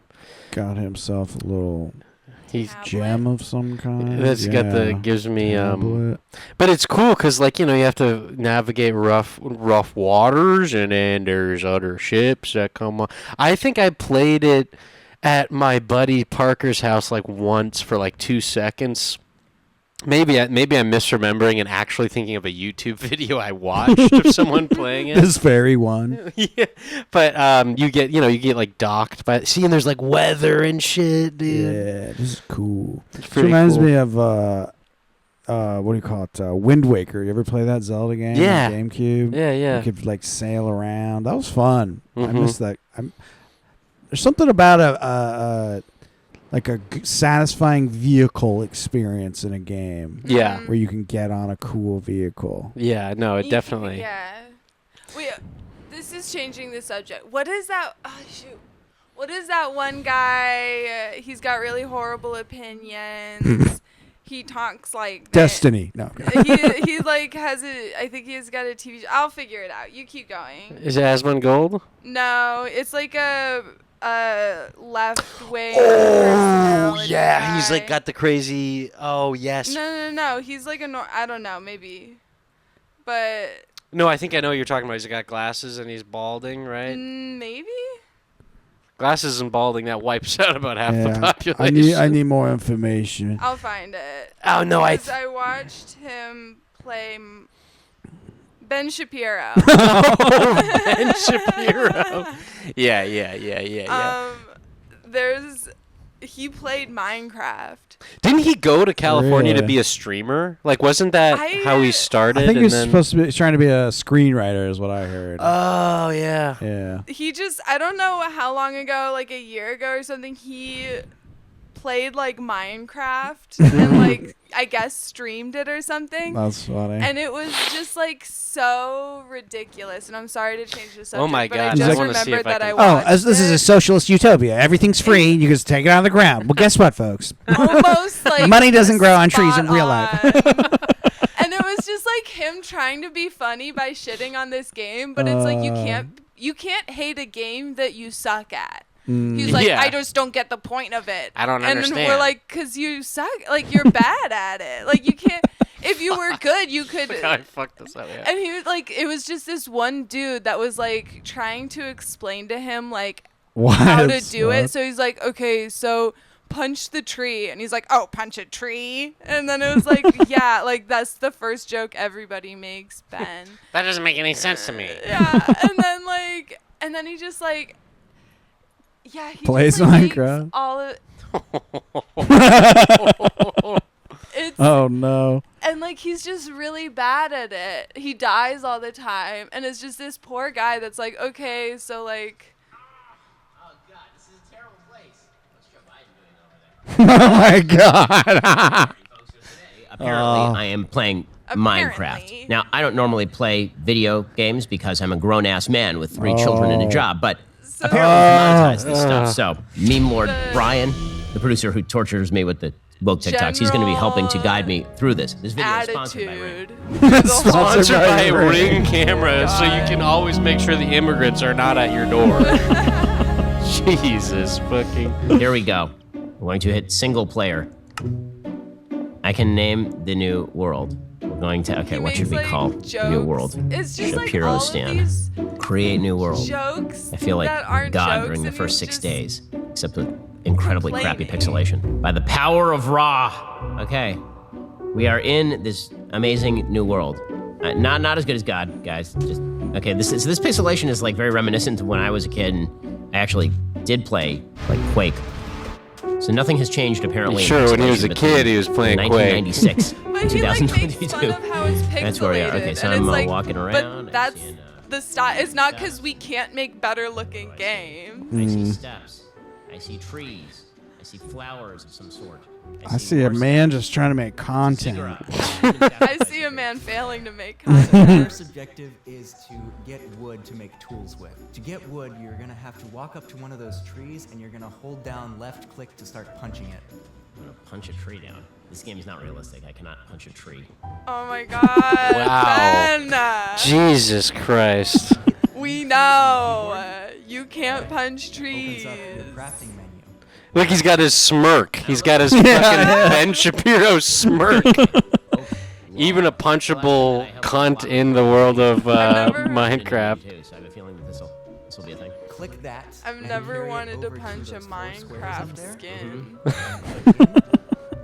S1: Got himself a little
S2: He's
S1: gem of some kind.
S2: That's got the gives me but it's cool because like you have to navigate rough waters and then there's other ships that come on. I think I played it at my buddy Parker's house like once for like 2 seconds. Maybe I'm misremembering and actually thinking of a YouTube video I watched of someone playing it.
S1: This very one.
S2: Yeah, but you get like docked by. See, and there's like weather and shit, dude.
S1: Yeah, this is cool. It
S2: pretty
S1: reminds
S2: cool.
S1: me of what do you call it? Wind Waker. You ever play that Zelda game?
S2: Yeah.
S1: On GameCube.
S2: Yeah.
S1: You could like sail around. That was fun. I
S2: Mhm.
S1: miss that. There's something about a satisfying vehicle experience in a game.
S2: Yeah.
S1: Where you can get on a cool vehicle.
S2: Yeah, no, it definitely.
S3: Yeah. Wait, this is changing the subject. What is that? Oh, shoot. What is that one guy? He's got really horrible opinions. He talks like
S1: Destiny. No.
S3: he like has a. I think he's got a TV show. I'll figure it out. You keep going.
S2: Is it Asmongold?
S3: No, it's like a left wing.
S2: Oh yeah, he's like got the crazy. Oh yes.
S3: No. He's like I don't know, maybe, but.
S2: No, I think I know what you're talking about. He's got glasses and he's balding, right?
S3: Maybe.
S2: Glasses and balding, that wipes out about half the population.
S1: I need more information.
S3: I'll find it.
S2: Oh no,
S3: I watched him play Ben Shapiro.
S2: Ben Shapiro. Yeah.
S3: He played Minecraft.
S2: Didn't he go to California to be a streamer? Like, wasn't that how he started?
S1: I think he's supposed to be trying to be a screenwriter, is what I heard.
S2: Oh yeah.
S1: Yeah.
S3: He I don't know how long ago, like a year ago or something, he played like Minecraft and like I guess streamed it or something.
S1: That's funny.
S3: And it was just like so ridiculous. And I'm sorry to change the subject.
S2: Oh my
S3: but
S2: God!
S3: I just
S2: I want to see if
S3: remembered that
S2: I
S3: I
S2: can.
S3: watched
S1: this is a socialist utopia. Everything's free. You just take it out of the ground. Well, guess what, folks?
S3: almost like
S1: Money doesn't grow on trees in real life.
S3: And it was just like him trying to be funny by shitting on this game, but it's like you can't hate a game that you suck at. He's like,
S2: Yeah.
S3: I just don't get the point of it.
S2: I don't
S3: and
S2: understand.
S3: And we're like, because you suck. Like, you're bad at it. Like, you can't. If you were good, you could.
S2: I fucked this up. Yeah.
S3: And he was like, it was just this one dude that was like trying to explain to him like how to do it. So he's like, okay, so punch the tree. And he's like, oh, punch a tree. And then it was like, yeah, like that's the first joke everybody makes, Ben.
S2: That doesn't make any sense to me.
S3: Yeah. And then he just like. Yeah, he
S1: Plays
S3: just, like,
S1: Minecraft.
S3: makes all of it's,
S1: Oh no.
S3: and like he's just really bad at it. He dies all the time, and it's just this poor guy that's like, okay, so like.
S6: Oh God, this is a terrible place. What's Joe Biden doing over there?
S1: Oh my God.
S6: Folks, so today, apparently, I am playing Minecraft. Now, I don't normally play video games because I'm a grown-ass man with 3 children and a job, but apparently we can monetize this stuff. So, Meme Lord Brian, the producer who tortures me with the woke TikToks, he's going to be helping to guide me through this. This video is sponsored by Ring.
S2: Sponsored by a Ring camera, so you can always make sure the immigrants are not at your door. Jesus fucking.
S6: Here we go. We're going to hit single player. I can name the new world. We're going to, okay,
S3: He
S6: what should we
S3: makes,
S6: call
S3: jokes.
S6: new world?
S3: It's just
S6: Shapiro
S3: like all
S6: Stan.
S3: of these
S6: Create new world.
S3: jokes
S6: I feel like
S3: that aren't
S6: God
S3: jokes,
S6: during the
S3: and
S6: first
S3: he's
S6: 6
S3: just
S6: days, except with incredibly crappy
S3: complaining.
S6: pixelation. By the power of Ra. Okay, we are in this amazing new world. Not as good as God, guys. Just okay. This pixelation is like very reminiscent of when I was a kid, and I actually did play like Quake. So nothing has changed apparently. in
S2: Sure, when he was a
S6: pixelation
S2: kid, he was playing Quake.
S6: 1996,
S3: But he like makes
S6: 2022.
S3: fun of how it's pixelated.
S6: That's where we are. Okay, so
S3: and
S6: I'm
S3: it's like,
S6: walking around.
S3: But that's
S6: seeing,
S3: the style. It's not because we can't make better looking games.
S6: I see steps. I see trees. I see flowers of some sort.
S1: I see a man just trying to make content.
S3: I see a man failing to make content.
S7: The first objective is to get wood to make tools with. To get wood, you're gonna have to walk up to one of those trees and you're gonna hold down left click to start punching it.
S6: I'm gonna punch a tree down. This game is not realistic. I cannot punch a tree.
S3: Oh my God.
S2: Wow.
S3: Ben,
S2: Jesus Christ.
S3: we know you can't punch trees.
S7: Opens up your crafting menu.
S2: Look, he's got his smirk. He's got his fucking Ben Shapiro smirk. Even a punchable cunt in the world of Minecraft.
S6: So I have a feeling that this will be a thing.
S7: Click that.
S3: I've
S7: and
S3: never
S7: carry it
S3: wanted to
S7: over
S3: punch a
S7: those 4 squares up
S3: Minecraft
S7: there.
S3: skin.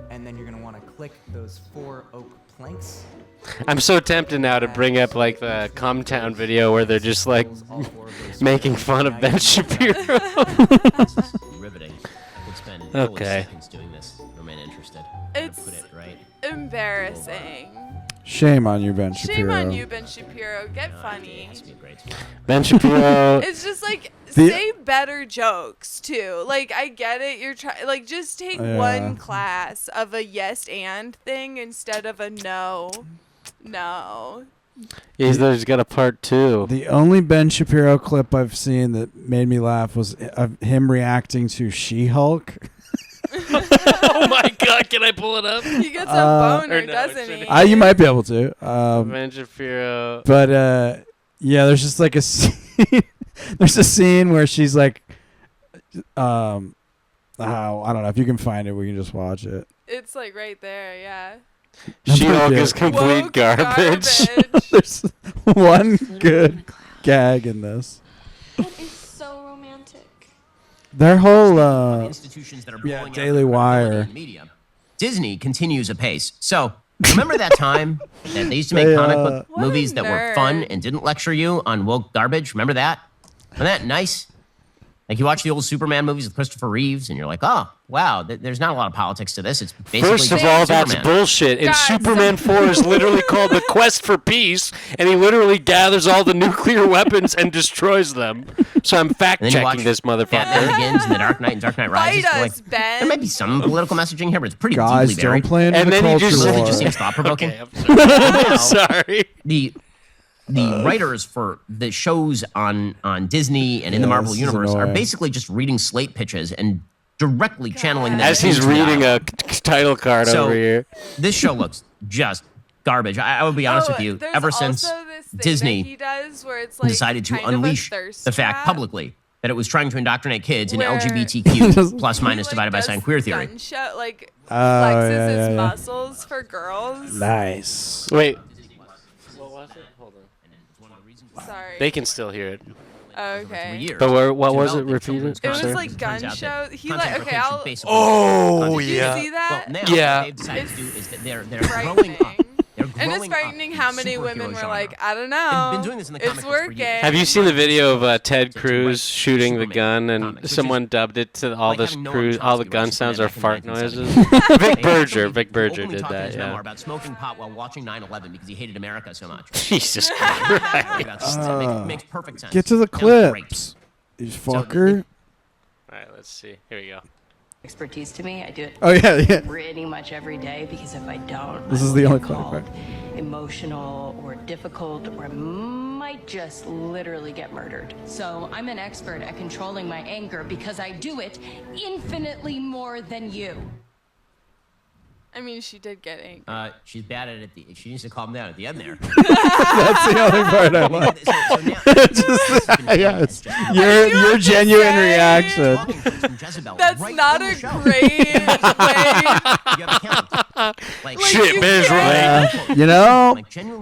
S7: And then you're gonna want to click those 4 oak planks.
S2: I'm so tempted now to bring up like the Cumtown video where they're just like making fun of Ben Shapiro.
S6: Riveting. I could spend seconds doing this. Remain interested.
S3: It's
S6: Put it right.
S3: embarrassing.
S1: Shame on you, Ben Shapiro.
S3: Shame on you, Ben Shapiro. Get funny.
S6: It has to be a great
S2: Ben Shapiro.
S3: It's just like say better jokes too. Like I get it. You're trying like just take one class of a yes and thing instead of a no. No.
S2: There's got a part 2.
S1: The only Ben Shapiro clip I've seen that made me laugh was him reacting to She-Hulk.
S2: Oh my God! Can I pull it up?
S3: He gets a boner, doesn't he?
S1: You might be able to.
S2: Ben Shapiro.
S1: But there's just like a scene. There's a scene where she's like, I don't know if you can find it. We can just watch it.
S3: It's like right there, yeah.
S2: She-Hulk is complete
S3: Woke
S2: garbage.
S1: There's one good gag in this.
S8: It is so romantic.
S1: Their whole
S6: institutions that are blowing
S1: Daily
S6: out
S1: Wire.
S6: credibility in media. Disney continues apace. So remember that time that they used to make comic book
S3: What a
S6: movies that were fun
S3: nerd.
S6: and didn't lecture you on woke garbage? Remember that? Wasn't that nice? Like you watch the old Superman movies with Christopher Reeves, and you're like, oh wow, there's not a lot of politics to this. It's basically
S2: First of
S6: just
S2: all,
S6: Superman.
S2: that's bullshit. And
S3: God,
S2: Superman 4 is literally called The Quest for Peace, and he literally gathers all the nuclear weapons and destroys them. So I'm
S6: And then you watch
S2: fact-checking this
S6: Batman
S2: motherfucker.
S6: Begins and The Dark Knight and Dark Knight Rises.
S3: Fight
S6: You're
S3: us,
S6: like,
S3: Ben.
S6: there might be some political messaging here, but it's pretty
S1: Guys,
S6: deeply
S1: don't
S6: buried.
S1: play into
S2: And
S1: the
S2: then you
S1: culture
S2: just-
S6: Really
S1: war.
S6: just seems thought-provoking.
S2: Okay, I'm sorry.
S6: The writers for the shows on Disney and in the Marvel
S1: this is
S6: Universe are
S1: annoying.
S6: basically just reading slate pitches and directly channeling them.
S2: As he's
S6: into
S2: reading
S6: dialogue.
S2: a title card
S6: So,
S2: over here.
S6: This show looks just garbage. I would be honest with you.
S3: There's
S6: Ever since
S3: also this thing
S6: Disney
S3: that he does where it's like
S6: decided to
S3: kind of a
S6: unleash
S3: thirst
S6: the fact
S3: trap.
S6: publicly that it was trying to indoctrinate kids in
S3: Where-
S6: LGBTQ plus
S3: He,
S6: minus
S3: like,
S6: divided by
S3: does
S6: sign queer theory.
S3: Gunshot, like
S1: Oh,
S3: flexes
S1: yeah,
S3: his
S1: yeah, yeah.
S3: muscles for girls.
S1: Nice.
S2: Wait. What was it? Hold on.
S3: Sorry.
S2: They can still hear it.
S3: Okay.
S2: But what was it? Repeat it.
S3: It was
S2: Sorry.
S3: like gun show. He
S6: Content
S3: like okay.
S6: creation
S3: I'll.
S6: basically-
S2: Oh,
S3: Did you
S2: yeah.
S3: see that?
S6: Well, now
S2: Yeah.
S6: what they've decided to do is that they're growing
S3: frightening.
S6: up. They're
S3: And it's
S6: growing up
S3: frightening
S6: the
S3: how many
S6: superhero
S3: women were
S6: genre.
S3: like, I don't know.
S6: They've been doing this in the comic
S3: it's
S6: books for years.
S3: working.
S2: Have you seen the video of Ted Cruz
S6: write
S2: shooting the
S6: Superman
S2: gun, and
S6: comics, which is
S2: someone dubbed it to all
S6: like
S2: the
S6: having Noam
S2: Cruz, all the
S6: Chomsky
S2: gun
S6: write
S2: sounds
S6: Superman
S2: are fart
S6: back in
S2: noises?
S6: 1970.
S2: Vic Berger did
S6: Openly talking in
S2: that.
S6: his memoir
S2: Yeah.
S6: about smoking pot while watching 9/11 because he hated America so much.
S2: Jesus
S6: Talking
S2: Christ!
S6: about this, makes perfect sense.
S1: Get to the
S6: Sounds great.
S1: clips. You fucker.
S2: All right, let's see. Here we go.
S9: Expertise to me. I do it
S1: Oh yeah.
S9: pretty much every day because if I don't,
S1: This
S9: I
S1: is
S9: will
S1: the
S9: get
S1: only clip,
S9: called
S1: right?
S9: emotional or difficult or might just literally get murdered. So I'm an expert at controlling my anger because I do it infinitely more than you.
S3: I mean, she did get angry.
S6: She's bad at it. She needs to calm down at the end there.
S1: That's the only part I like. Yes. Your genuine reaction.
S3: That's not a great way.
S2: Shit,
S3: you
S2: Ben's
S3: can't-
S2: right.
S1: You know,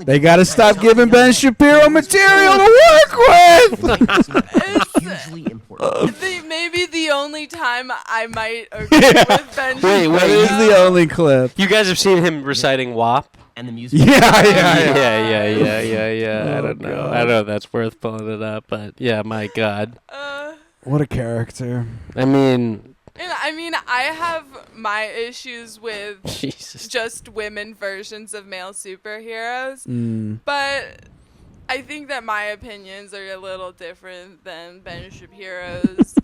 S1: they got to stop giving Ben Shapiro material to work with.
S6: Hugely important.
S3: Maybe the only time I might agree with Ben
S2: Wait, what
S1: That
S3: Shapiro.
S1: is the only clip.
S2: You guys have seen him reciting WAP?
S6: And the music.
S1: Yeah.
S2: I don't know. I don't know if that's worth pulling it up, but yeah, my God.
S1: What a character.
S2: I mean,
S3: And I mean, I have my issues with
S2: Jesus.
S3: just women versions of male superheroes,
S1: Mm.
S3: but I think that my opinions are a little different than Ben Shapiro's.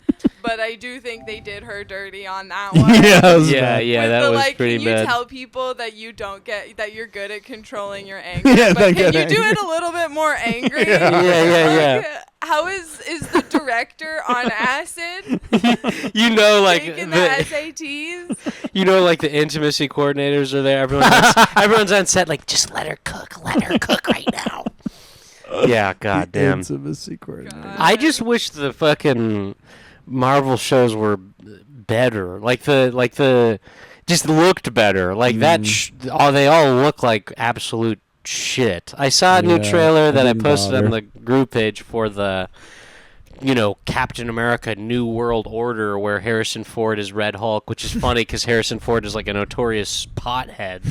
S3: But I do think they did her dirty on that one.
S1: Yeah, that was
S2: Yeah,
S1: bad.
S2: yeah,
S3: With
S2: that
S3: the,
S2: was
S3: like,
S2: pretty
S3: can you
S2: bad.
S3: tell people that you don't get that you're good at controlling your anger?
S1: Yeah,
S3: but
S1: they
S3: can
S1: get
S3: you do
S1: angry.
S3: it a little bit more angry?
S2: Yeah.
S3: Like, how is the director on acid?
S2: You know, like
S3: Taking the SATs?
S2: you know, like the intimacy coordinators are there. Everyone's on set, like, just let her cook right now. Yeah, goddamn.
S1: Intimacy coordinator.
S2: I just wish the fucking Marvel shows were better. Like the just looked better. Like that. They all look like absolute shit. I saw a new trailer that I posted on the group page for the, Captain America New World Order, where Harrison Ford is Red Hulk, which is funny because Harrison Ford is like a notorious pothead.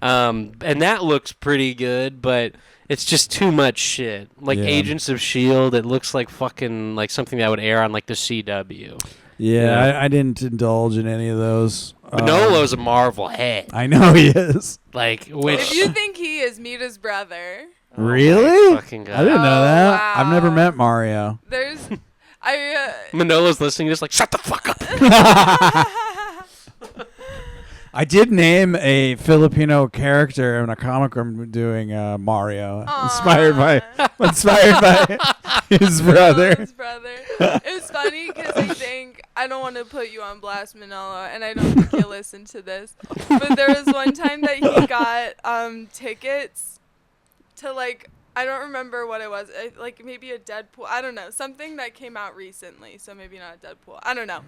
S2: And that looks pretty good, but it's just too much shit. Like Agents of S.H.I.E.L.D., it looks like fucking like something that would air on like the CW.
S1: Yeah, I didn't indulge in any of those.
S2: Manolo's a Marvel head.
S1: I know he is.
S2: Like,
S3: if you think he is, meet his brother.
S1: Really?
S2: Fucking God.
S1: I didn't know that.
S3: Wow.
S1: I've never met Mario.
S2: Manolo's listening, just like, shut the fuck up.
S1: I did name a Filipino character in a comic I'm doing Mario, inspired by his brother.
S3: It was funny because I don't want to put you on blast, Manolo, and I don't think you'll listen to this, but there was one time that he got tickets to I don't remember what it was, maybe a Deadpool, I don't know, something that came out recently, so maybe not Deadpool, I don't know,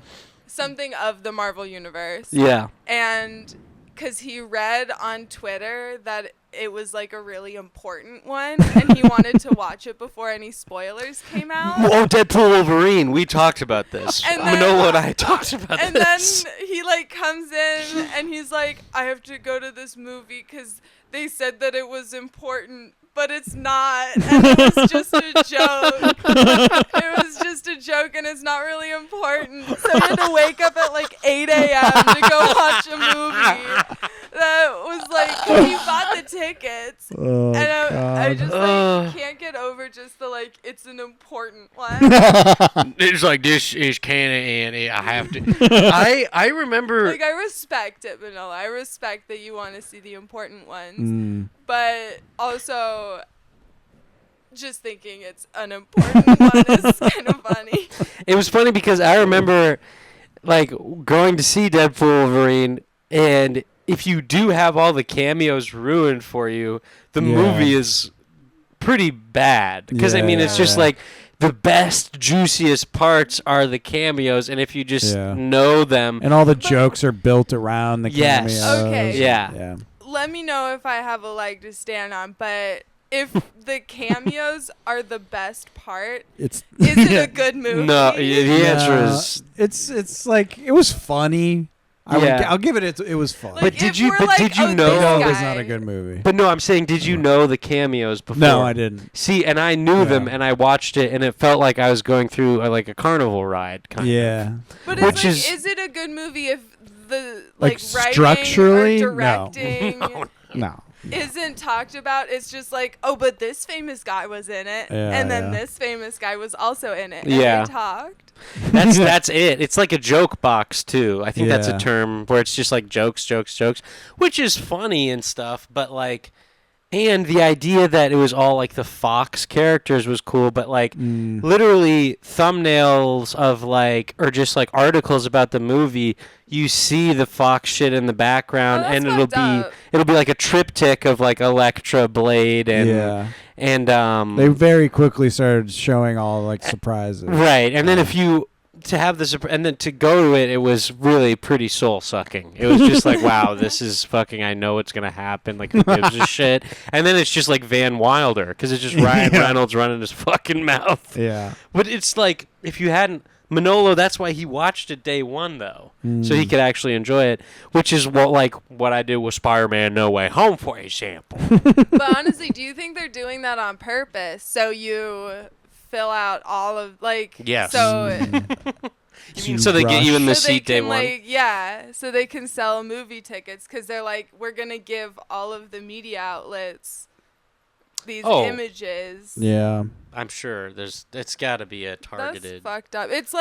S3: something of the Marvel Universe.
S2: Yeah.
S3: And because he read on Twitter that it was a really important one, and he wanted to watch it before any spoilers came out.
S2: Oh, Deadpool Wolverine, we talked about this.
S3: And
S2: Manolo and I talked about
S3: this. And then he comes in and he's like, I have to go to this movie because they said that it was important, but it's not, and it was just a joke. It was just a joke, and it's not really important. So he had to wake up at 8 a.m. to go watch a movie that was he bought the tickets, and I just can't get over just the it's an important one.
S2: It's like, this is canon, and I have to. I remember.
S3: I respect it, Manolo. I respect that you want to see the important ones, but also just thinking it's an important one is kind of funny.
S2: It was funny because I remember going to see Deadpool Wolverine, and if you do have all the cameos ruined for you, the movie is pretty bad. Because it's just the best, juiciest parts are the cameos, and if you just know them,
S1: and all the jokes are built around the cameos.
S3: Okay.
S2: Yeah.
S3: Let me know if I have a leg to stand on, but if the cameos are the best part, is it a good movie?
S2: No, the answer is
S1: it's it was funny. I'll give it. It was fun.
S2: But did you know?
S1: No, it was not a good movie.
S2: But no, I'm saying, did you know the cameos before?
S1: No, I didn't.
S2: See, and I knew them, and I watched it, and it felt like I was going through a carnival ride. Kind of.
S3: But is it a good movie if the writing
S1: structurally
S3: or directing
S1: no.
S3: isn't talked about? It's just but this famous guy was in it, and then this famous guy was also in it. And they talked.
S2: That's it. It's like a joke box too. I think that's a term where it's just jokes, which is funny and stuff. But and the idea that it was all the Fox characters was cool. But literally thumbnails of or just articles about the movie, you see the Fox shit in the background, and it'll be a triptych of Elektra, Blade, and. And
S1: they very quickly started showing all surprises.
S2: Right, and then and then to go to it, it was really pretty soul sucking. It was just wow, this is fucking. I know what's gonna happen. Who gives a shit? And then it's just Van Wilder because it's just Ryan Reynolds running his fucking mouth.
S1: Yeah,
S2: but it's if you hadn't. Manolo, that's why he watched it day one, though, so he could actually enjoy it, which is what I did with Spider-Man No Way Home, for example.
S3: But honestly, do you think they're doing that on purpose? So you fill out all of
S2: yes.
S3: So
S2: you mean so they get you in the seat day one?
S3: So they can sell movie tickets because they're we're gonna give all of the media outlets these images.
S1: Yeah.
S2: I'm sure it's got to be a targeted.
S3: That's fucked up. It's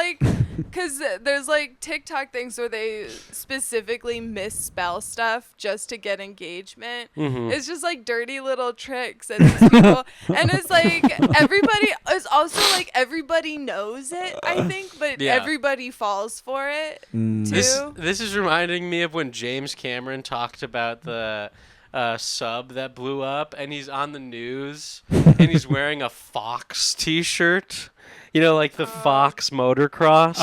S3: because there's TikTok things where they specifically misspell stuff just to get engagement. Mm-hmm. It's just dirty little tricks and these people, and it's everybody is also everybody knows it, I think, but everybody falls for it too.
S2: This is reminding me of when James Cameron talked about the sub that blew up, and he's on the news and he's wearing a Fox t-shirt, the Fox motocross.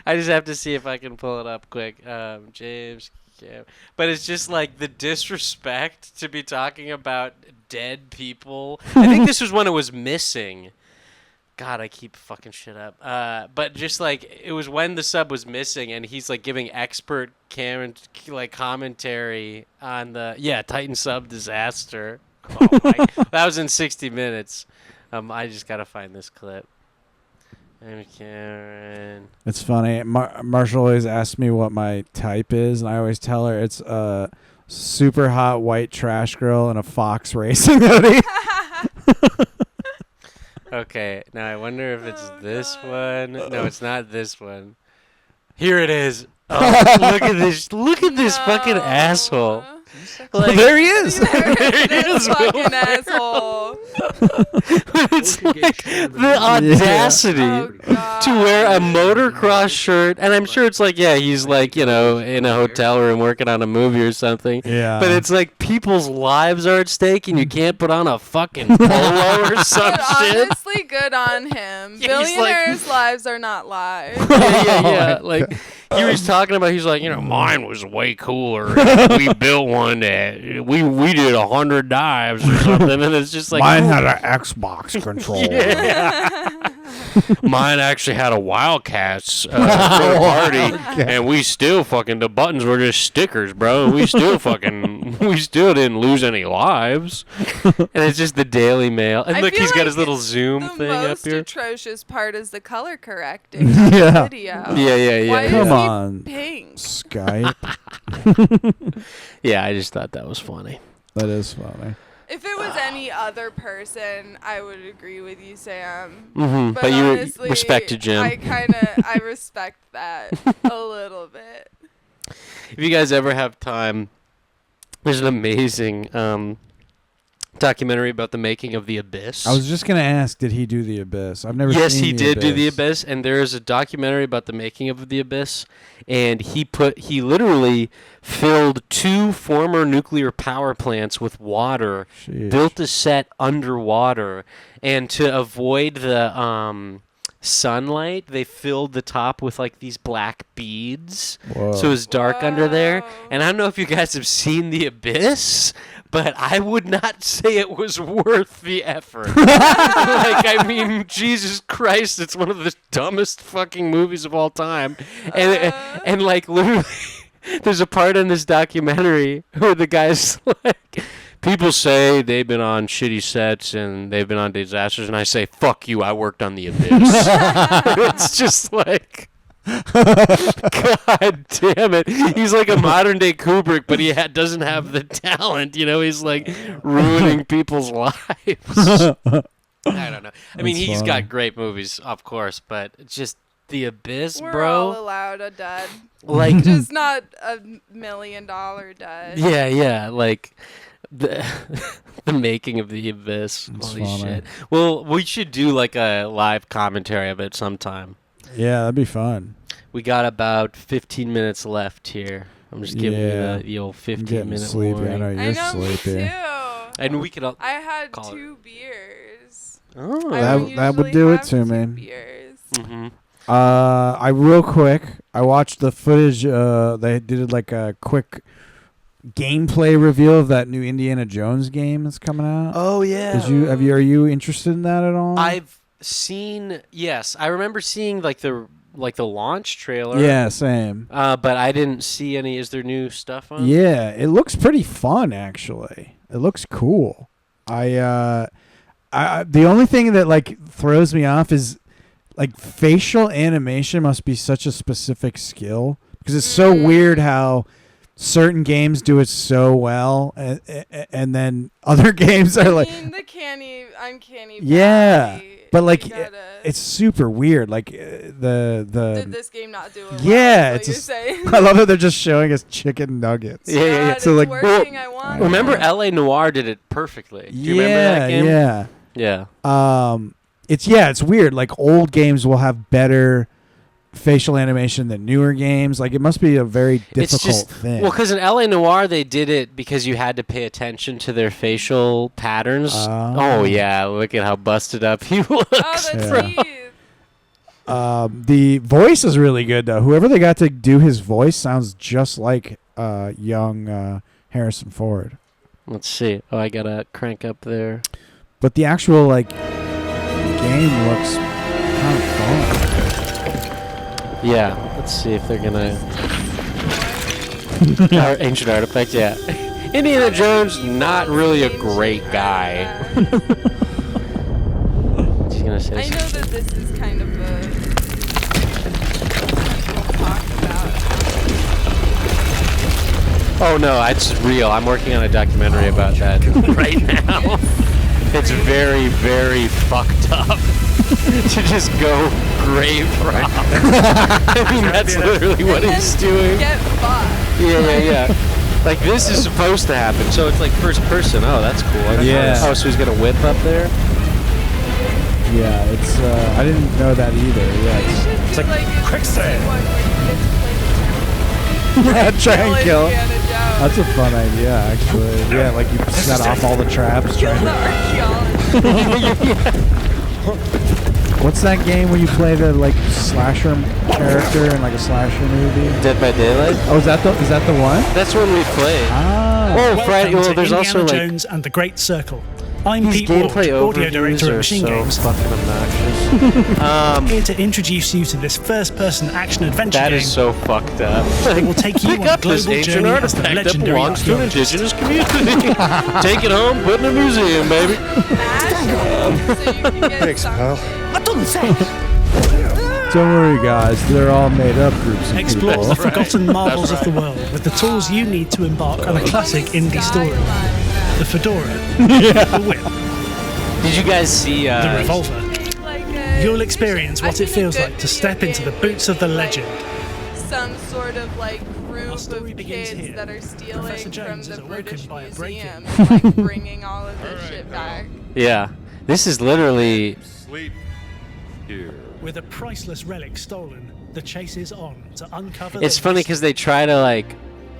S2: I just have to see if I can pull it up quick. James Cameron. But it's just like the disrespect to be talking about dead people. I think this was when it was missing. God, I keep fucking shit up. But just like it was when the sub was missing, and he's like giving expert commentary on the Titan sub disaster. Oh my! That was in 60 Minutes. I just gotta find this clip. Cameron.
S1: It's funny. Marshall always asks me what my type is, and I always tell her it's a super hot white trash girl in a Fox racing hoodie.
S2: Okay, now I wonder if it's this one. No, it's not this one. Here it is. Oh, look at this! Look at this fucking asshole.
S1: Like, there he is.
S3: There he is, fucking asshole.
S2: It's like the audacity to wear a motocross shirt, and I'm sure it's like, he's like, in a hotel room working on a movie or something. Yeah. But it's like people's lives are at stake, and you can't put on a fucking polo or some shit.
S3: Honestly, good on him. Billionaires' lives are not lives.
S2: Yeah. Like he was talking about, he's like, mine was way cooler. We built one that we did 100 dives or something, and it's just like
S1: mine had an Xbox controller.
S2: Mine actually had a Wildcats party, and we still the buttons were just stickers, bro. We still didn't lose any lives. And it's just the Daily Mail, and look, he's got his little zoom thing up here.
S3: The most atrocious part is the color correcting on the video.
S2: Yeah.
S3: Why
S1: Come
S3: is
S1: on,
S3: he pink?
S1: Skype.
S2: Yeah, I just thought that was funny.
S1: That is funny.
S3: If it was any other person, I would agree with you, Sam.
S2: Mm-hmm. But honestly, you respected Jim.
S3: I respect that a little bit.
S2: If you guys ever have time, there's an amazing documentary about the making of The Abyss.
S1: I was just gonna ask, did he do The Abyss? I've never seen The Abyss.
S2: Yes, he did do The Abyss, and there is a documentary about the making of The Abyss, and he literally filled 2 former nuclear power plants with water, built a set underwater, and to avoid the sunlight, they filled the top with like these black beads. Whoa. So it was dark under there. And I don't know if you guys have seen The Abyss, but I would not say it was worth the effort. Jesus Christ, it's one of the dumbest fucking movies of all time. And like literally there's a part in this documentary where the guy's like, people say they've been on shitty sets and they've been on disasters, and I say, fuck you, I worked on The Abyss. It's just like, God damn it. He's like a modern day Kubrick, but he doesn't have the talent. He's like ruining people's lives. I don't know. I mean, he's got great movies, of course, but it's just The Abyss,
S3: We're
S2: bro.
S3: all allowed a dud.
S2: Like,
S3: just not $1 million dud.
S2: Yeah. Like, the making of The Abyss. Holy shit. Well, we should do like a live commentary of it sometime.
S1: Yeah, that'd be fun.
S2: We got about 15 minutes left here. I'm just giving you the old 15-minute warning.
S1: I know you're sleepy.
S3: Me too.
S2: And we could.
S3: I had 2 beers.
S1: Oh, that would do it to me.
S3: Beers.
S2: Mm-hmm.
S1: I real quick. I watched the footage. They did like a quick gameplay reveal of that new Indiana Jones game that's coming out.
S2: Oh yeah.
S1: Are you interested in that at all?
S2: I've seen. Yes, I remember seeing like the launch trailer.
S1: Yeah, same.
S2: But I didn't see any. Is there new stuff on?
S1: Yeah, it looks pretty fun actually. It looks cool. The only thing that like throws me off is like facial animation must be such a specific skill because it's so weird how certain games do it so well, and then other games are like
S3: the uncanny.
S1: Yeah, but like it's super weird. Like did
S3: this game not do it?
S1: Yeah,
S3: it's
S1: I love that they're just showing us chicken nuggets.
S2: Yeah.
S1: So like,
S3: working, I want
S2: remember LA Noire did it perfectly. Do you remember that game?
S1: Yeah. It's weird. Like old games will have better facial animation than newer games. Like it must be a very difficult thing.
S2: Well, because in LA Noire they did it because you had to pay attention to their facial patterns. Oh yeah, look at how busted up he looks.
S3: Oh, the teeth.
S1: The voice is really good though. Whoever they got to do his voice sounds just like young Harrison Ford.
S2: Let's see. Oh, I gotta crank up there.
S1: But the actual game looks kind of fun.
S2: Yeah. Let's see if they're gonna. Our ancient artifact. Yeah. Indiana Jones, not really a great guy. She's gonna say.
S3: I know that this is kind of a people talk about.
S2: Oh no, it's real. I'm working on a documentary about that right now. It's very, very fucked up to just go grave rob. I mean, that's literally what he's doing.
S3: Get fucked.
S2: Yeah. Like, this is supposed to happen, so it's like first person. Oh, that's cool.
S1: Yeah.
S2: Oh, so he's gonna whip up there?
S1: Yeah, it's. I didn't know that either. Yeah,
S3: It's like quicksand.
S1: Try and kill. That's a fun idea, actually. Yeah, like you set off all the traps. What's that game where you play the slasher character in a slasher movie?
S2: Dead by Daylight.
S1: Oh, is that the one?
S2: That's when we played.
S1: Ah.
S2: Oh, Friday. Well, there's
S10: Indiana
S2: also
S10: Jones and the Great Circle. I'm
S2: these
S10: Pete Ward,
S2: gameplay
S10: audio
S2: overviews
S10: director
S2: are
S10: at Machine
S2: so
S10: Games.
S2: fucking obnoxious.
S10: Here to introduce you to this first-person action-adventure game.
S2: That is so fucked up.
S10: It will take you
S2: Pick
S10: on a
S2: up this
S10: global
S2: ancient
S10: journey as the
S2: artifact that
S10: legendary
S2: belongs to an
S10: archaeologist.
S2: indigenous community. Take it home, put it in a museum, baby.
S3: Thanks, pal.
S1: Don't worry, guys. They're all made up groups of
S10: Explore
S1: people.
S10: the forgotten marvels of the world with the tools you need to embark on a classic indie story. The fedora, the whip,
S2: Did you guys see
S10: the revolver. You'll experience what it feels like to step into the boots of the legend.
S3: Some sort of group
S10: story
S3: of
S10: begins
S3: kids
S10: here.
S3: that are stealing
S10: Professor
S3: from
S10: Jones
S3: the
S10: is awoken
S3: British
S10: by a
S3: Museum,
S10: break-in.
S3: and, bringing all of this shit back.
S2: Yeah. This is literally...
S11: Sleep here.
S10: With a priceless relic stolen, the chase is on to uncover.
S2: It's funny because they try to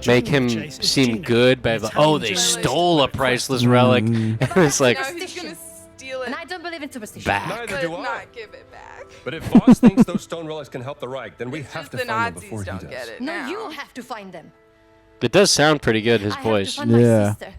S2: make him seem good by they stole a priceless relic. And it's like,
S3: Now he's gonna steal it.
S8: And I don't believe in superstition.
S2: back.
S11: Neither
S3: But
S11: do I.
S3: not give it back.
S11: But if Voss thinks those stone relics can help the Reich, then we
S3: It's
S11: have
S3: just
S11: to
S3: the
S11: find them
S3: Nazis
S11: before he
S3: don't
S11: does.
S3: get it
S8: No,
S3: now.
S8: you have to find them.
S2: It does sound pretty good, his
S8: I
S2: voice.
S8: have to find
S1: Yeah.
S8: my sister.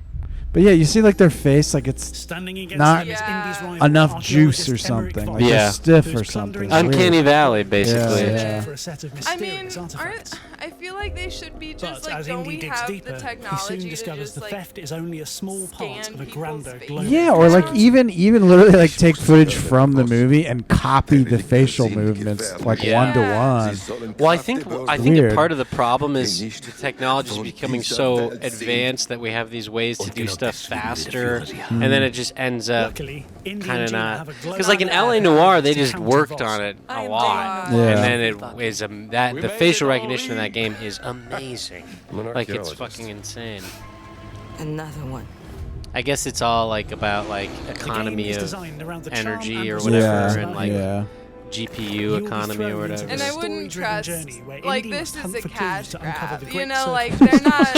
S1: But yeah, you see their face, it's
S10: Standing against
S1: not
S10: him is Indy's rival,
S1: enough juice or
S10: archaeologist Emmerich
S1: something.
S10: Voss,
S2: Yeah.
S1: They're stiff
S10: who's
S1: or something.
S10: plundering
S1: It's weird.
S2: Uncanny Valley, basically.
S1: Yeah.
S10: searching for a set of
S3: I mean,
S10: mysterious artifacts.
S3: I feel like they should be just
S10: But as
S3: don't
S10: Indy
S3: we
S10: digs
S3: have
S10: deeper,
S3: the
S10: he
S3: technology
S10: soon
S3: to
S10: discovers
S3: just
S10: the theft is only a small part
S3: scan
S10: of a
S3: people's
S10: grander
S3: faces?
S10: global.
S1: Yeah, or even literally take footage from the movie and copy the facial movements one to one.
S2: Well, I think
S1: Weird.
S2: a part of the problem is the technology is becoming so advanced that we have these ways to do stuff faster, and then it just ends up
S10: Luckily, Indy
S2: kind
S10: and
S2: of
S10: Gina
S2: not.
S10: have a global
S2: Because in LA
S10: plan
S2: Noir, they
S10: to
S2: just
S10: counter
S2: worked
S10: Voss.
S2: on it a
S3: I'm
S2: lot,
S3: down.
S1: Yeah.
S2: and then it is the facial recognition in that game is amazing.
S11: I'm an
S2: Like, it's
S11: archaeologist.
S2: fucking insane.
S8: Another one.
S2: I guess it's all about
S10: The
S2: economy
S10: game is
S2: of
S10: designed around the charm
S2: energy
S10: and
S2: or
S10: resources
S2: whatever,
S10: of
S2: and
S10: value.
S1: yeah.
S2: GPU
S10: You will be
S2: economy
S10: thrown
S2: or
S10: into
S2: whatever.
S3: And I
S10: this
S3: wouldn't
S10: story-driven
S3: trust,
S10: journey where
S3: like,
S10: Indy
S3: this
S10: must
S3: is
S10: hunt
S3: a
S10: for clues
S3: cash
S10: to uncover
S3: grab.
S10: the
S3: You
S10: Great
S3: know,
S10: Circle.
S3: they're not,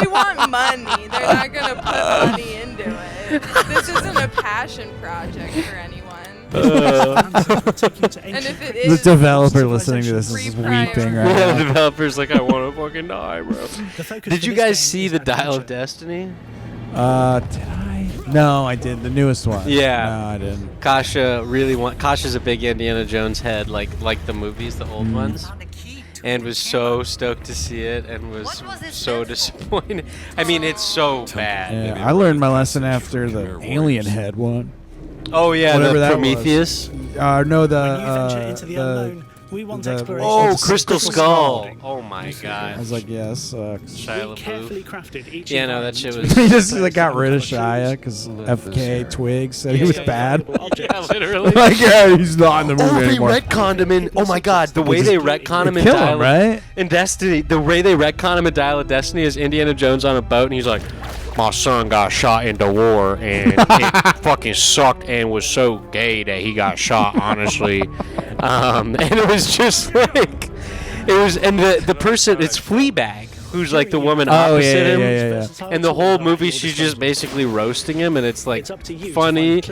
S3: they want money. They're not going to put money into it. This isn't a passion project for anyone. And if it
S1: The
S3: is,
S1: developer listening to this is just
S3: Reprioritize.
S1: weeping right
S2: Yeah, the
S1: now.
S2: developer's like, I want to fucking die, bro.
S10: The focus
S2: Did
S10: for
S2: you
S10: this game
S2: guys see
S10: is
S2: the Dial of
S10: adventure.
S2: Destiny?
S1: Did I? No, I did. The newest one.
S2: Yeah.
S1: No, I didn't.
S2: Kasha's a big Indiana Jones head, like the movies, the old ones, and was so stoked to see it, and was so disappointed. I mean, it's so bad.
S1: Yeah, I learned my lesson after the Alien Head one.
S2: Oh yeah,
S1: Whatever
S2: the
S1: that
S2: Prometheus.
S1: No,
S10: When you venture into the unknown, we want
S1: the-
S10: exploration.
S2: Oh,
S10: to
S2: Crystal Skull.
S10: Skull.
S2: Oh my
S1: I
S2: god.
S1: was like, yeah, this sucks.
S2: Shia
S10: We carefully crafted each
S2: Yeah, no, that shit
S10: environment
S2: was.
S1: He just got rid of Shia because FK Twigs said he was bad.
S2: Yeah, literally.
S1: Like, yeah, he's not in the movie
S2: Oh, they
S1: anymore.
S2: retconned him in. Oh my god, the way they retcon him in
S1: Kill him,
S2: Dial
S1: right?
S2: in Destiny, the way they retcon him in Dial of Destiny is Indiana Jones on a boat, and he's like, "My son got shot in the war, and it fucking sucked, and was so gay that he got shot." Honestly, and it was just like, it was, and the person, it's Fleabag. who's like the woman opposite him. And the whole movie, she's just basically roasting him, and it's like funny,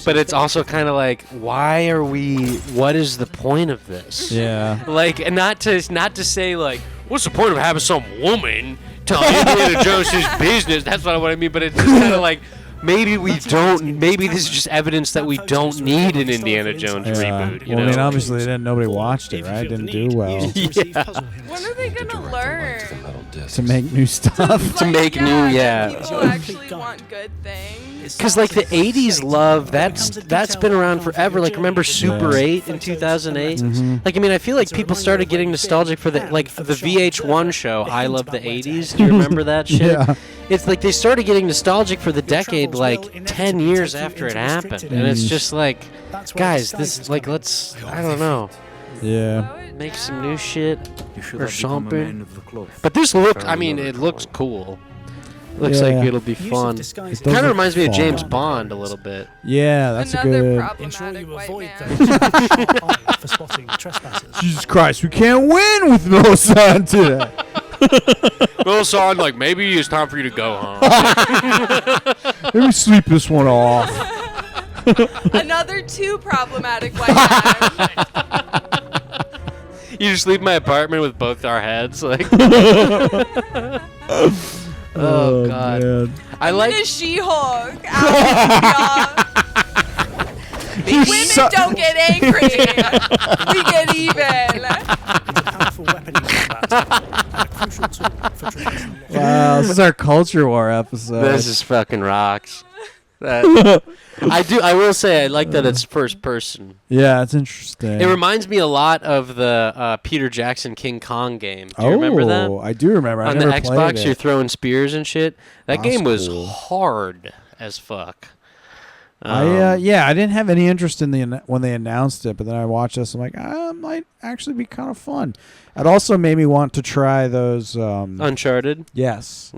S2: but it's also kind of like, what is the point of this?
S1: Yeah.
S2: Like, and not to say like, what's the point of having some woman tell Indiana Jones his business? That's not what I mean, but it's just kind of like, maybe this is just evidence that we don't need an Indiana Jones reboot. You know?
S1: I mean, obviously, nobody watched it, right? Didn't do well.
S2: Yeah.
S3: When are they gonna learn?
S1: To make new stuff.
S3: People actually want good things.
S2: Because like the '80s love, that's been around forever. Like, remember Super 8 in 2008? Like, I mean, I feel like people started getting nostalgic for the VH1 show I Love the '80s. Do you remember that shit?
S1: Yeah.
S2: It's like they started getting nostalgic for the decade like 10 years after it happened, and it's just like, guys, this like I don't know.
S1: Yeah.
S2: Make some new shit or something. But this it looks cool. Looks like it'll be fun. It kind of reminds me of James Bond a little bit.
S1: Yeah, that's
S3: Another
S1: a good.
S3: problematic white man.
S10: For spotting trespassers.
S1: Jesus Christ, we can't win with Melisande today.
S2: Melisande, like, maybe it's time for you to go home.
S1: Let me sleep this one off.
S3: Another 2 problematic white men.
S2: You just leave my apartment with both our heads, like. Oh God!
S1: Man.
S2: I like
S3: a She-Hulk. Women don't get angry. We get even.
S1: Wow, this is our culture war episode.
S2: This is fucking rocks. I will say I like that it's first person.
S1: Yeah, it's interesting.
S2: It reminds me a lot of the Peter Jackson King Kong game. Do you remember that?
S1: Oh, I do remember.
S2: On the Xbox, you're throwing spears and shit. That game was
S1: cool.
S2: hard as fuck.
S1: I didn't have any interest in when they announced it, but then I watched this. I'm like, it might actually be kind of fun. It also made me want to try those
S2: Uncharted.
S1: Yes,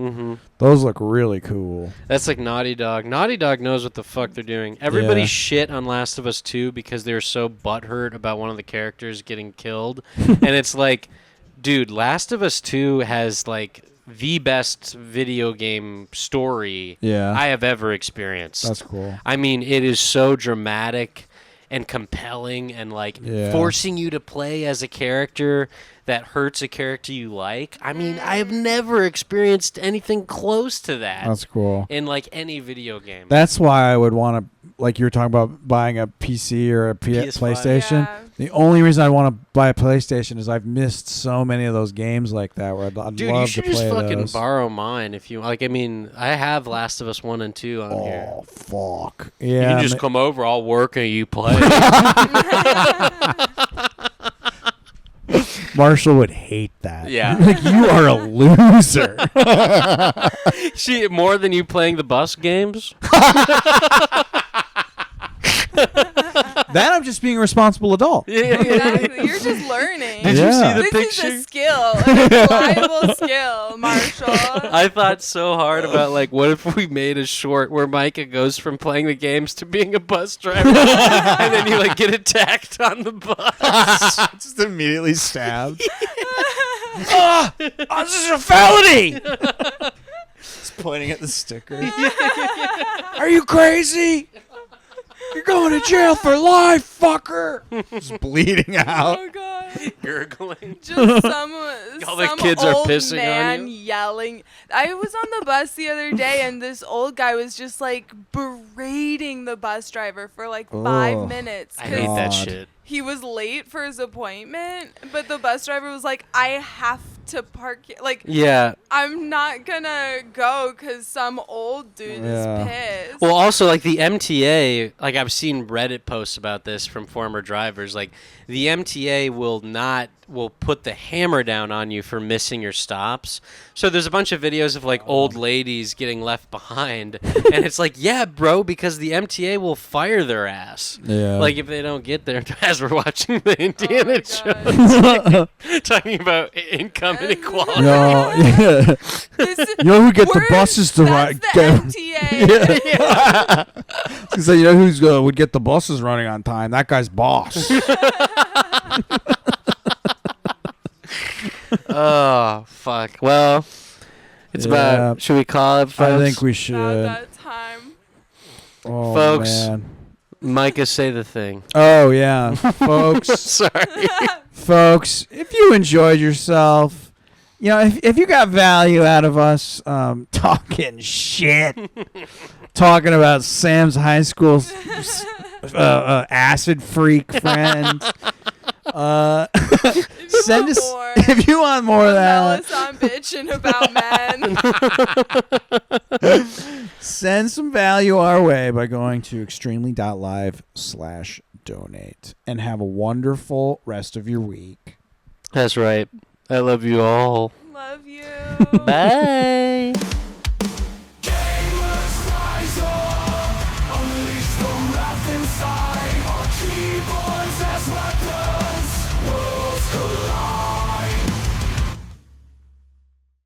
S1: those look really cool.
S2: That's like Naughty Dog. Naughty Dog knows what the fuck they're doing. Everybody shit on Last of Us 2 because they were so butthurt about one of the characters getting killed, and it's like, dude, Last of Us 2 has like the best video game story I have ever experienced.
S1: That's cool.
S2: I mean, it is so dramatic and compelling and like forcing you to play as a character that hurts a character you like. I mean, I have never experienced anything close to that.
S1: That's cool.
S2: In like any video game.
S1: That's why I would want to, like you were talking about buying a PC or a PlayStation.
S3: Yeah.
S1: The only reason I want to buy a PlayStation is I've missed so many of those games like that where I'd love to play those.
S2: Dude, you should just fucking borrow mine if you like. I mean, I have Last of Us 1 and 2 on here.
S1: Oh, fuck.
S2: You
S1: Yeah.
S2: can just come over, I'll work and you play.
S1: Marshall would hate that.
S2: Yeah.
S1: Like, you are a loser.
S2: More than you playing the bus games?
S1: That I'm just being a responsible adult.
S3: Exactly. You're just learning.
S2: Did you see the
S3: this
S2: picture?
S3: This is a skill. A reliable skill, Marshall.
S2: I thought so hard about, like, what if we made a short where Micah goes from playing the games to being a bus driver, and then you, like, get attacked on the bus.
S1: Just immediately stabbed. This is a felony! Just pointing at the sticker. Are you crazy? You're going to jail for life, fucker! Just bleeding out.
S3: Oh god.
S2: Gurgling.
S3: Just some
S2: All the kids are
S3: old
S2: pissing
S3: man
S2: on you.
S3: yelling. I was on the bus the other day and this old guy was just like berating the bus driver for like 5 minutes.
S2: I hate that shit.
S3: He was late for his appointment, but the bus driver was like, I have to park here. Like,
S2: Yeah.
S3: I'm not gonna go because some old dude is pissed.
S2: Well, also, like, the MTA, like, I've seen Reddit posts about this from former drivers. Like, the MTA will put the hammer down on you for missing your stops. So there's a bunch of videos of, like, old ladies getting left behind. And it's like, yeah, bro, because the MTA will fire their ass.
S1: Yeah.
S2: Like, if they don't get there, as we're watching the Indiana Jones, talking about income inequality.
S1: No, yeah. You know who get the buses to ride?
S3: That's the MTA.
S1: Yeah. So you know who's would get the buses running on time? That guy's boss.
S2: Oh, fuck. Well, it's about. Should we call it, folks?
S1: I think we should.
S3: About that time.
S1: Oh,
S2: folks,
S1: man.
S2: Micah, say the thing.
S1: Oh, yeah. Folks.
S2: Sorry.
S1: Folks, if you enjoyed yourself, if you got value out of us talking shit, talking about Sam's high school acid freak friend, send us if you want more of that.
S3: Melisande bitching about men.
S1: Send some value our way by going to extremely.live/donate and have a wonderful rest of your week.
S2: That's right. I love you all.
S3: Love you.
S2: Bye.